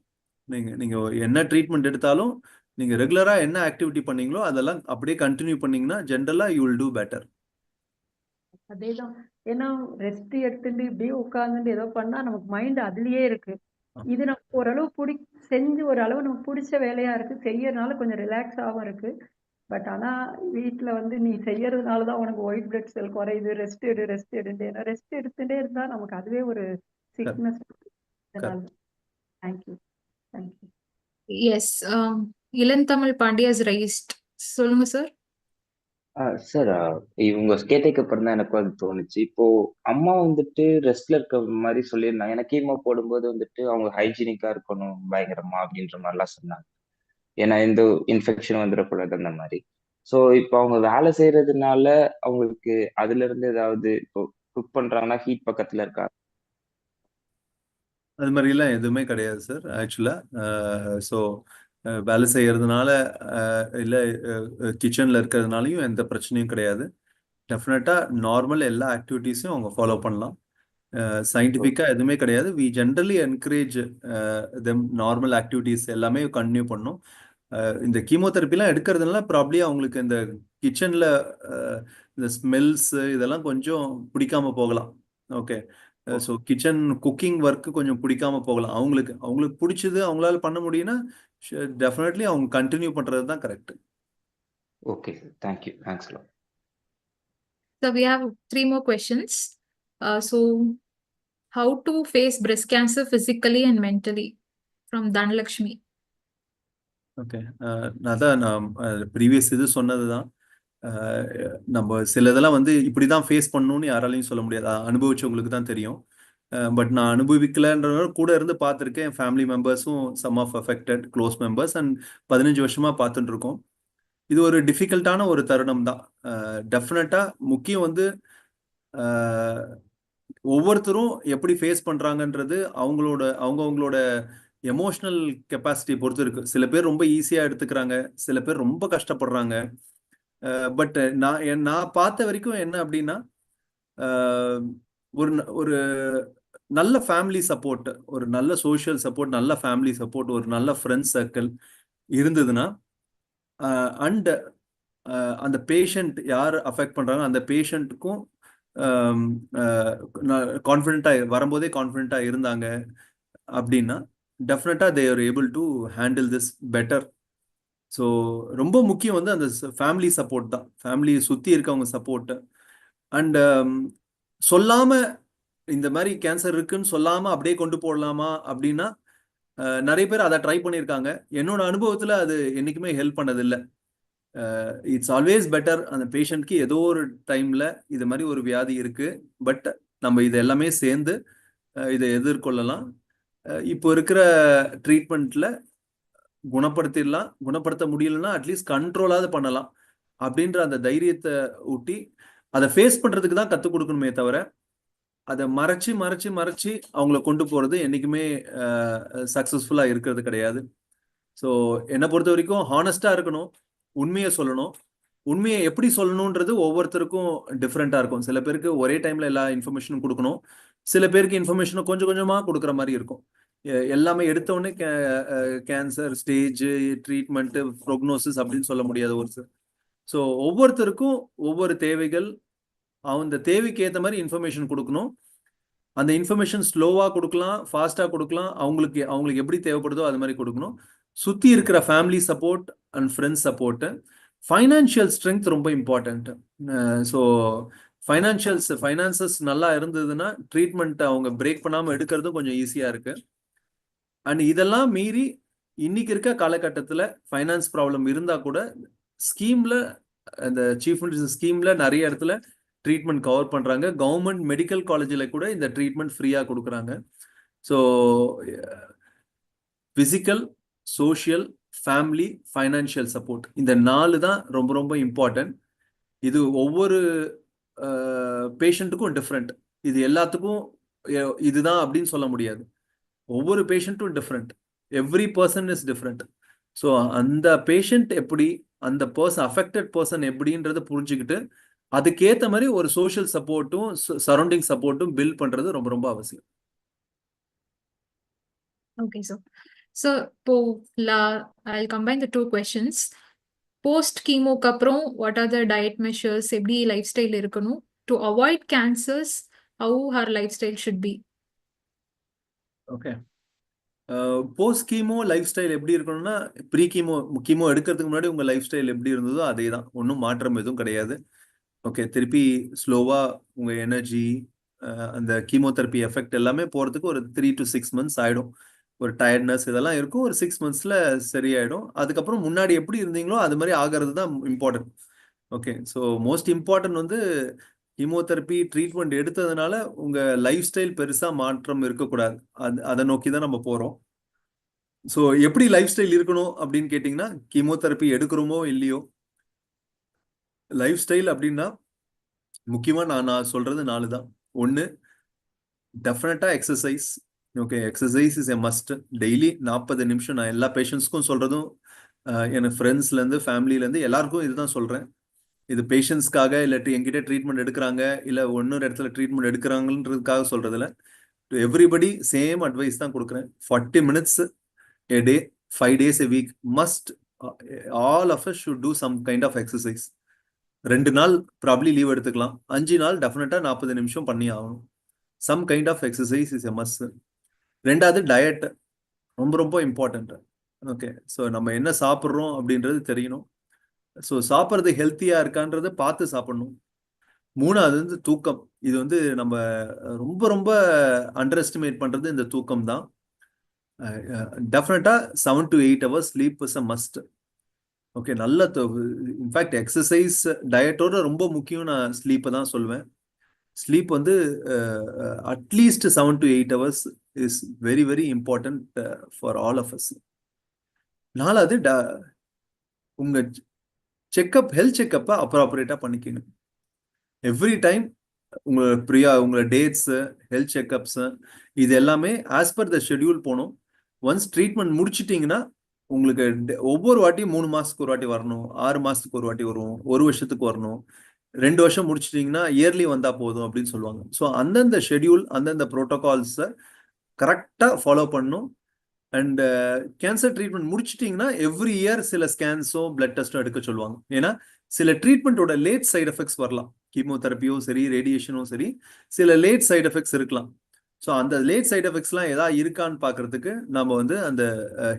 நீங்க என்ன ட்ரீட்மெண்ட் எடுத்தாலும் நீங்க ரெகுலரா என்ன ஆக்டிவிட்டி பண்ணீங்களோ அதெல்லாம் அப்படியே கண்டினியூ பண்ணீங்கன்னா ஜென்ரலா யூ வில் டூ பெட்டர். அதேதான். ஏன்னா ரெஸ்ட் எடுத்துட்டு இப்படியே உட்கார்ந்துட்டு ஏதோ பண்ணா நமக்கு மைண்ட் அதுலயே இருக்கு. இது நமக்கு ஓரளவு செஞ்சு ஒரு அளவு நமக்கு பிடிச்ச வேலையா இருக்கு, செய்யறதுனால கொஞ்சம் ரிலாக்ஸாகவும் இருக்கு. பட் ஆனா வீட்டுல வந்து நீ செய்யறதுனாலதான் உனக்கு ஒயிட் பிளட் செல் குறையுது, ரெஸ்ட் எடுட்டு ஏன்னா ரெஸ்ட் எடுத்துட்டே இருந்தா நமக்கு அதுவே ஒரு sickness. Thank you. Yes, Ilan Tamil Pandi has raised. சொல்லுங்க சார். சார், இவங்க கேட்டதுக்கு அப்புறம் தான் எனக்கும் அது தோணுச்சு. இப்போ அம்மா வந்துட்டு ரெஸ்ட்ல இருக்க மாதிரி சொல்லியிருந்தாங்க. எனக்கு கீமோ போடும்போது வந்துட்டு அவங்க ஹைஜீனிக்கா இருக்கணும் பயங்கரமா அப்படின்ற மாதிரிலாம் சொன்னாங்க. ஏன்னா எந்த இன்ஃபெக்ஷன் வந்துடக்கூடாது அந்த மாதிரி. ஸோ இப்போ அவங்க வேலை செய்யறதுனால அவங்களுக்கு அதுல இருந்து ஏதாவது இப்போ குக் பண்றாங்கன்னா ஹீட் பக்கத்துல இருக்கா? அது மாதிரிலாம் எதுவுமே கிடையாது சார் ஆக்சுவலா. ஸோ வேலை செய்யறதுனால இல்லை கிச்சனில் இருக்கிறதுனாலையும் எந்த பிரச்சனையும் கிடையாது. டெஃபினட்டாக நார்மல் எல்லா ஆக்டிவிட்டீஸையும் அவங்க ஃபாலோ பண்ணலாம். சயின்டிஃபிக்காக எதுவுமே கிடையாது. We generally encourage them normal activities எல்லாமே கண்டினியூ பண்ணணும். இந்த கீமோதெரப்பிலாம் எடுக்கிறதுனால ப்ராப்ளி அவங்களுக்கு இந்த கிச்சனில் இந்த ஸ்மெல்ஸ் இதெல்லாம் கொஞ்சம் பிடிக்காம போகலாம். Okay, so kitchen cooking work கொஞ்சம் பிடிக்காம போகலாம். அவங்களுக்கு பிடிச்சது அவங்களால பண்ண முடியும்னா டெஃபினெட்லி அவங்க கண்டினியூ பண்ணுறது தான் correct. Okay sir, thank you. Thanks a lot. So we have 3 more questions. So how to face breast cancer physically and mentally, from Dhanlakshmi. Okay, நான் ப்ரீவியஸ் இது சொன்னது தான். நம்ம சில இதெல்லாம் வந்து இப்படி தான் ஃபேஸ் பண்ணணும்னு யாராலையும் சொல்ல முடியாது. அனுபவிச்சவங்களுக்கு தான் தெரியும். பட் நான் அனுபவிக்கலன்றத கூட இருந்து பார்த்துருக்கேன். என் ஃபேமிலி மெம்பர்ஸும் some of affected close members and 15 வருஷமாக பார்த்துட்டு இருக்கோம். இது ஒரு டிஃபிகல்ட்டான ஒரு தருணம் தான். டெஃபினட்டாக முக்கியம் வந்து ஒவ்வொருத்தரும் எப்படி ஃபேஸ் பண்ணுறாங்கன்றது அவங்கவுங்களோட எமோஷ்னல் கெப்பாசிட்டி பொறுத்து இருக்கு. சில பேர் ரொம்ப ஈஸியாக எடுத்துக்கிறாங்க, சில பேர் ரொம்ப கஷ்டப்படுறாங்க. பட் நான் பார்த்த வரைக்கும் என்ன அப்படின்னா, ஒரு நல்ல ஃபேமிலி சப்போர்ட், ஒரு நல்ல சோஷியல் சப்போர்ட், நல்ல ஃபேமிலி சப்போர்ட், ஒரு நல்ல ஃப்ரெண்ட்ஸ் சர்க்கிள் இருந்ததுன்னா அண்ட் அந்த பேஷண்ட் யார் அஃபெக்ட் பண்ணுறாங்க அந்த பேஷண்ட்டுக்கும் கான்ஃபிடென்ட்டாக வரும்போதே கான்ஃபிடென்ட்டாக இருந்தாங்க அப்படின்னா டெஃபினட்டாக they are able to handle this better. So ரொம்ப முக்கியம் வந்து அந்த ஃபேமிலி சப்போர்ட் தான், ஃபேமிலியை சுற்றி இருக்கவங்க சப்போர்ட்டு. அண்ட் சொல்லாமல் இந்த மாதிரி கேன்சர் இருக்குன்னு சொல்லாமல் அப்படியே கொண்டு போடலாமா அப்படின்னா நிறைய பேர் அதை ட்ரை பண்ணியிருக்காங்க. என்னோட அனுபவத்தில் அது என்றைக்குமே ஹெல்ப் பண்ணதில்லை. இட்ஸ் ஆல்வேஸ் பெட்டர் அந்த பேஷண்ட்க்கு ஏதோ ஒரு டைமில் இது மாதிரி ஒரு வியாதி இருக்குது, பட் நம்ம இது எல்லாமே சேர்ந்து இதை எதிர்கொள்ளலாம். இப்போ இருக்கிற ட்ரீட்மெண்ட்டில் குணப்படுத்திடலாம், குணப்படுத்த முடியலன்னா அட்லீஸ்ட் கண்ட்ரோலாவது பண்ணலாம் அப்படின்ற அந்த தைரியத்தை ஊட்டி அதை ஃபேஸ் பண்ணுறதுக்கு தான் கற்றுக் கொடுக்கணுமே தவிர அதை மறைச்சி மறைச்சி மறைச்சி அவங்கள கொண்டு போகிறது என்றைக்குமே சக்ஸஸ்ஃபுல்லாக இருக்கிறது கிடையாது. ஸோ என்னை பொறுத்த வரைக்கும் ஹானஸ்டாக இருக்கணும், உண்மையை சொல்லணும். உண்மையை எப்படி சொல்லணுன்றது ஒவ்வொருத்தருக்கும் டிஃப்ரெண்ட்டாக இருக்கும். சில பேருக்கு ஒரே டைமில் எல்லா இன்ஃபர்மேஷனும் கொடுக்கணும், சில பேருக்கு இன்ஃபர்மேஷனும் கொஞ்சம் கொஞ்சமாக கொடுக்குற மாதிரி இருக்கும். எல்லாமே எடுத்தோடனே கேன்சர் ஸ்டேஜ், ட்ரீட்மெண்ட்டு, ப்ரோக்னோசிஸ் அப்படின்னு சொல்ல முடியாது ஒரு சார். ஸோ ஒவ்வொருத்தருக்கும் ஒவ்வொரு தேவைகள், அந்த தேவைக்கு ஏற்ற மாதிரி இன்ஃபர்மேஷன் கொடுக்கணும். அந்த இன்ஃபர்மேஷன் ஸ்லோவாக கொடுக்கலாம், ஃபாஸ்ட்டாக கொடுக்கலாம், அவங்களுக்கு எப்படி தேவைப்படுதோ அது மாதிரி கொடுக்கணும். சுற்றி இருக்கிற family support and friends support, financial strength ரொம்ப இம்பார்ட்டன்ட்டு. ஸோ ஃபைனான்சஸ் நல்லா இருந்ததுன்னா ட்ரீட்மெண்ட்டை அவங்க பிரேக் பண்ணாமல் எடுக்கிறதும் கொஞ்சம் ஈஸியாக இருக்குது. அண்ட் இதெல்லாம் மீறி இன்னைக்கு இருக்க காலகட்டத்தில் ஃபைனான்ஸ் ப்ராப்ளம் இருந்தால் கூட ஸ்கீமில், அந்த சீஃப் மினிஸ்டர் ஸ்கீமில் நிறைய இடத்துல ட்ரீட்மெண்ட் கவர் பண்ணுறாங்க. கவர்மெண்ட் மெடிக்கல் காலேஜில் கூட இந்த ட்ரீட்மெண்ட் ஃப்ரீயாக கொடுக்குறாங்க. So physical, social, family, financial support, இந்த 4 தான் ரொம்ப ரொம்ப இம்பார்ட்டன்ட். இது ஒவ்வொரு பேஷண்ட்டுக்கும் டிஃப்ரெண்ட். இது எல்லாத்துக்கும் இதுதான் அப்படின்னு சொல்ல முடியாது. ஒவ்வொரு பேஷண்ட்டும் different, every person is different. So அந்த பேஷண்ட் எப்படி, அந்த அஃபெக்டட் பர்சன் எப்படின்றத புரிஞ்சுக்கிட்டு அதுக்கேற்ற மாதிரி ஒரு சோஷியல் சப்போர்ட்டும் சரௌண்டிங் சப்போர்ட்டும் பில்ட் பண்ணுறது ரொம்ப ரொம்ப அவசியம். Okay, so I'll combine the two questions. Post chemo kaprom, what are the diet measures, எப்படி lifestyle இருக்கணும் to avoid cancers, how her lifestyle should be? Okay, post chemo lifestyle எப்படி இருக்கணும்னா, pre chemo எடுக்கிறதுக்கு முன்னாடி உங்கள் life style எப்படி இருந்ததோ அதே தான், ஒன்றும் மாற்றம் எதுவும் கிடையாது. ஓகே, திருப்பி ஸ்லோவாக உங்கள் எனர்ஜி, அந்த கீமோதெரப்பி எஃபெக்ட் எல்லாமே போகிறதுக்கு ஒரு 3 to 6 months ஆகிடும். ஒரு டயர்ட்னஸ் இதெல்லாம் இருக்கும், ஒரு 6 monthsல சரியாயிடும். அதுக்கப்புறம் முன்னாடி எப்படி இருந்தீங்களோ அது மாதிரி ஆகிறது தான் important. Okay, so most important வந்து கீமோதெரப்பி ட்ரீட்மெண்ட் எடுத்ததுனால உங்கள் லைஃப் ஸ்டைல் பெருசாக மாற்றம் இருக்கக்கூடாது. அதை நோக்கி தான் நம்ம போகிறோம். ஸோ எப்படி லைஃப் ஸ்டைல் இருக்கணும் அப்படின்னு கேட்டிங்கன்னா, கீமோதெரப்பி எடுக்கிறோமோ இல்லையோ, லைஃப் ஸ்டைல் அப்படின்னா முக்கியமாக நான் சொல்கிறது 4 தான். 1, டெஃபினட்டாக exercise. Okay, exercise is a must. Daily 40 நிமிஷம். நான் எல்லா பேஷண்ட்ஸ்க்கும் சொல்கிறதும், எனக்கு ஃப்ரெண்ட்ஸ்லேருந்து ஃபேமிலியிலேருந்து எல்லாருக்கும் இதுதான் சொல்கிறேன். இது பேஷண்ட்ஸ்க்காக இல்லாட்டி என்கிட்ட ட்ரீட்மெண்ட் எடுக்கிறாங்க இல்லை இன்னொரு இடத்துல ட்ரீட்மெண்ட் எடுக்கிறாங்கன்றதுக்காக சொல்கிறதில்ல. டு எவ்ரிபடி சேம் அட்வைஸ் தான் கொடுக்குறேன். 40 minutes a day, 5 days a week must. All of us should do some kind of exercise. 2 நாள் ப்ராப்ளி லீவ் எடுத்துக்கலாம், 5 நாள் டெஃபினட்டாக 40 நிமிஷம் பண்ணி ஆகணும். Some kind of exercise is a must. 2வது டயட், ரொம்ப ரொம்ப இம்பார்ட்டன்ட். ஓகே, ஸோ நம்ம என்ன சாப்பிட்றோம் அப்படின்றது தெரியணும். ஸோ சாப்பிட்றது ஹெல்த்தியாக இருக்கான்றதை பார்த்து சாப்பிடணும். 3வது வந்து தூக்கம். இது வந்து நம்ம ரொம்ப ரொம்ப அண்டர் எஸ்டிமேட் பண்ணுறது இந்த தூக்கம் தான். டெஃபினட்டாக 7 to 8 hours sleep is a must. Okay, நல்ல இன்ஃபேக்ட் எக்ஸசைஸ் டயட்டோட ரொம்ப முக்கியம். நான் ஸ்லீப்பை தான் சொல்வேன். ஸ்லீப் வந்து at least 7 to 8 hours is very very important for all of us. 4வது உங்கள் ஹெல்த் செக்கப்பை அப்ராப்ரேட்டாக பண்ணிக்கணும். எவ்ரி டைம் உங்களை டேட்ஸு, ஹெல்த் செக்கப்ஸு இது எல்லாமே ஆஸ் பர் த ஷெட்யூல் போகணும். ஒன்ஸ் ட்ரீட்மெண்ட் முடிச்சிட்டிங்கன்னா உங்களுக்கு ஒவ்வொரு வாட்டியும் 3 மாதத்துக்கு ஒரு வாட்டி வரணும், 6 மாதத்துக்கு ஒரு வாட்டி வரும், 1 வருஷத்துக்கு வரணும். 2 வருஷம் முடிச்சிட்டிங்கன்னா இயர்லி வந்தால் போதும் அப்படின்னு சொல்லுவாங்க. ஸோ அந்தந்த ஷெட்யூல், அந்தந்த ப்ரோட்டோகால்ஸை கரெக்டாக ஃபாலோ பண்ணணும். அண்ட் கேன்சர் ட்ரீட்மெண்ட் முடிச்சிட்டிங்கன்னா எவ்ரி இயர் சில ஸ்கேன்ஸோ பிளட் டெஸ்ட்டோ எடுக்க சொல்லுவாங்க. ஏன்னா சில ட்ரீட்மெண்ட்டோட லேட் சைடு எஃபெக்ட்ஸ் வரலாம். கீமோதெரப்பியோ சரி, ரேடியேஷனோ சரி, சில லேட் சைடு எஃபெக்ட்ஸ் இருக்கலாம். ஸோ அந்த லேட் சைடு எஃபெக்ட்ஸ்லாம் ஏதாவது இருக்கான்னு பார்க்கறதுக்கு நம்ம வந்து அந்த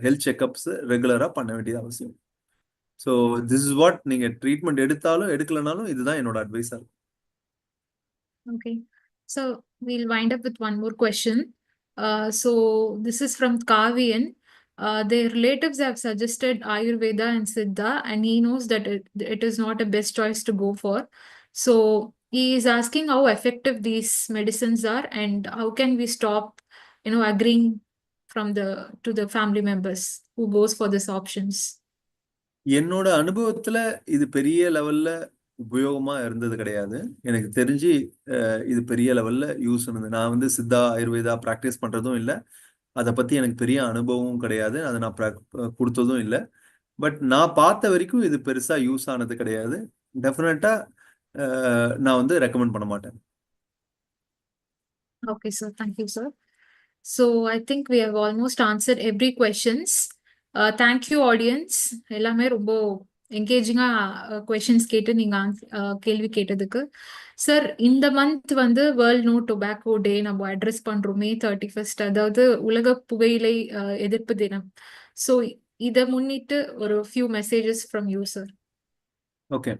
ஹெல்த் செக்அப்ஸ் ரெகுலராக பண்ண வேண்டியது அவசியம். ஸோ திஸ் இஸ் வாட் நீங்கள் ட்ரீட்மெண்ட் எடுத்தாலும் எடுக்கலனாலும் இதுதான் என்னோட அட்வைஸாக இருக்கும். Okay. So we'll wind up with one more question. So this is from Kavian. Their relatives have suggested Ayurveda and Siddha, and he knows that it is not a best choice to go for. So he is asking how effective these medicines are and how can we stop, agreeing to the family members who goes for these options. என்னோட அனுபவத்துல இது பெரிய லெவல்ல உபயோகமா இருந்தது கிடையாது. எனக்கு தெரிஞ்சு இது பெரிய லெவல்ல யூஸ் இருந்தது. நான் வந்து சித்தா ஆயுர்வேதா ப்ராக்டிஸ் பண்றதும் இல்லை, அதை பத்தி எனக்கு பெரிய அனுபவமும் கிடையாது, அதை நான் கொடுத்ததும் இல்லை. பட் நான் பார்த்த வரைக்கும் இது பெருசா யூஸ் ஆனது கிடையாது. டெஃபினட்டா நான் வந்து ரெக்கமெண்ட் பண்ண மாட்டேன். Okay, sir. Thank you, sir. So I think we have almost answered every questions. Thank you, audience. எல்லாமே ரொம்ப என்கேஜிங்கா கொஸ்டின்ஸ் கேட்டு நீங்க கேள்வி கேட்டதுக்கு. சார், இந்த மந்த் வந்து வேர்ல்ட் நோ டொபாக்கோ டே நம்ம அட்ரஸ் பண்றோம், May 31st, அதாவது உலக புகையிலை எதிர்ப்பு தினம். ஸோ இதை முன்னிட்டு ஒரு few messages from you sir. Okay,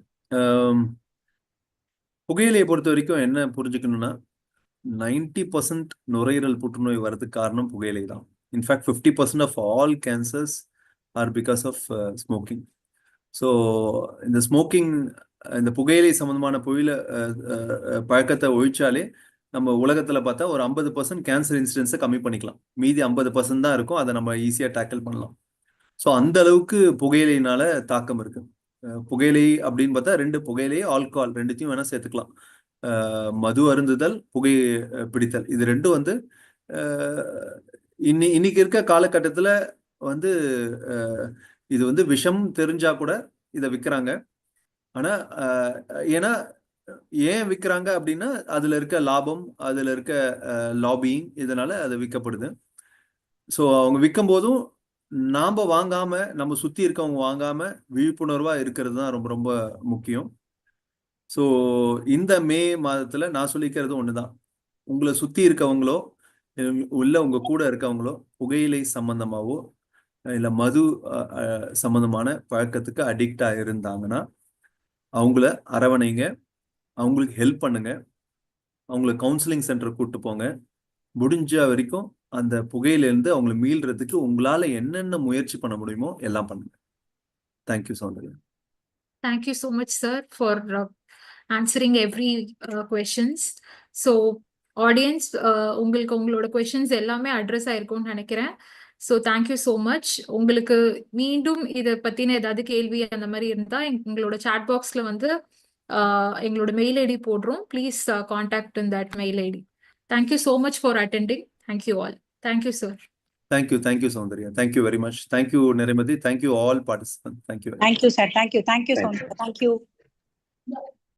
புகையிலையை பொறுத்த வரைக்கும் என்ன புரிஞ்சுக்கணும்னா 90% நுரையீரல் புற்றுநோய் வர்றதுக்கு காரணம் புகையிலை தான். In fact 50% of all cancers are because of smoking. So இந்த ஸ்மோக்கிங், இந்த புகையிலை சம்பந்தமான பழக்கத்தை ஒழிச்சாலே நம்ம உலகத்தில் பார்த்தா ஒரு 50% கேன்சர் இன்சிடென்ஸை கம்மி பண்ணிக்கலாம். மீதி 50% தான் இருக்கும், அதை நம்ம ஈஸியாக டேக்கிள் பண்ணலாம். ஸோ அந்த அளவுக்கு புகையிலையினால தாக்கம் இருக்கு. புகையிலை அப்படின்னு பார்த்தா 2 புகையிலை, ஆல்கஹால் ரெண்டுத்தையும் வேணா சேர்த்துக்கலாம். மது அருந்துதல், புகை பிடித்தல், இது ரெண்டும் வந்து இன்னைக்கு இருக்க காலகட்டத்தில் வந்து இது வந்து விஷம் தெரிஞ்சா கூட இதை விற்கிறாங்க. ஆனால் ஏன்னா ஏன் விற்கிறாங்க அப்படின்னா அதில் இருக்க லாபம், அதில் இருக்க லாபியிங், இதனால அது விற்கப்படுது. ஸோ அவங்க விற்கும் போதும் நாம் வாங்காம, நம்ம சுற்றி இருக்கவங்க வாங்காம விழிப்புணர்வாக இருக்கிறது தான் ரொம்ப ரொம்ப முக்கியம். ஸோ இந்த மே மாதத்தில் நான் சொல்லிக்கிறது ஒன்று தான், உங்களை சுற்றி இருக்கவங்களோ இல்லை உங்கள் கூட இருக்கவங்களோ புகையிலை சம்பந்தமாவோ இல்லை மது சம்பந்தமான பழக்கத்துக்கு அடிக்டாக இருந்தாங்கன்னா அவங்கள அரவணைங்க, அவங்களுக்கு ஹெல்ப் பண்ணுங்க, அவங்கள கவுன்சிலிங் சென்டர் கூப்பிட்டு போங்க. முடிஞ்ச வரைக்கும் அந்த புகையிலேருந்து அவங்களை மீள்றதுக்கு உங்களால் என்னென்ன முயற்சி பண்ண முடியுமோ எல்லாம் பண்ணுங்க. Thank you Soundarya. Thank you so much, sir, for answering every questions. So audience, உங்களுக்கு உங்களோட questions எல்லாமே அட்ரஸ் ஆயிருக்கும்னு நினைக்கிறேன். So thank you so much. உங்களுக்கு மீண்டும் இதை பற்றின ஏதாவது கேள்வி அந்த மாதிரி இருந்தால் எங்களோட சாட் பாக்ஸில் வந்து எங்களோட மெயில் ஐடி போடுறோம். Please contact in that mail ID. Thank you so much for attending. Thank you all. Thank you sir. Thank you Soundarya. Thank you very much. Thank you Nerimathi. Thank you all participants. Thank you. Thank you sir. Thank you. Thank you Soundarya. Thank you.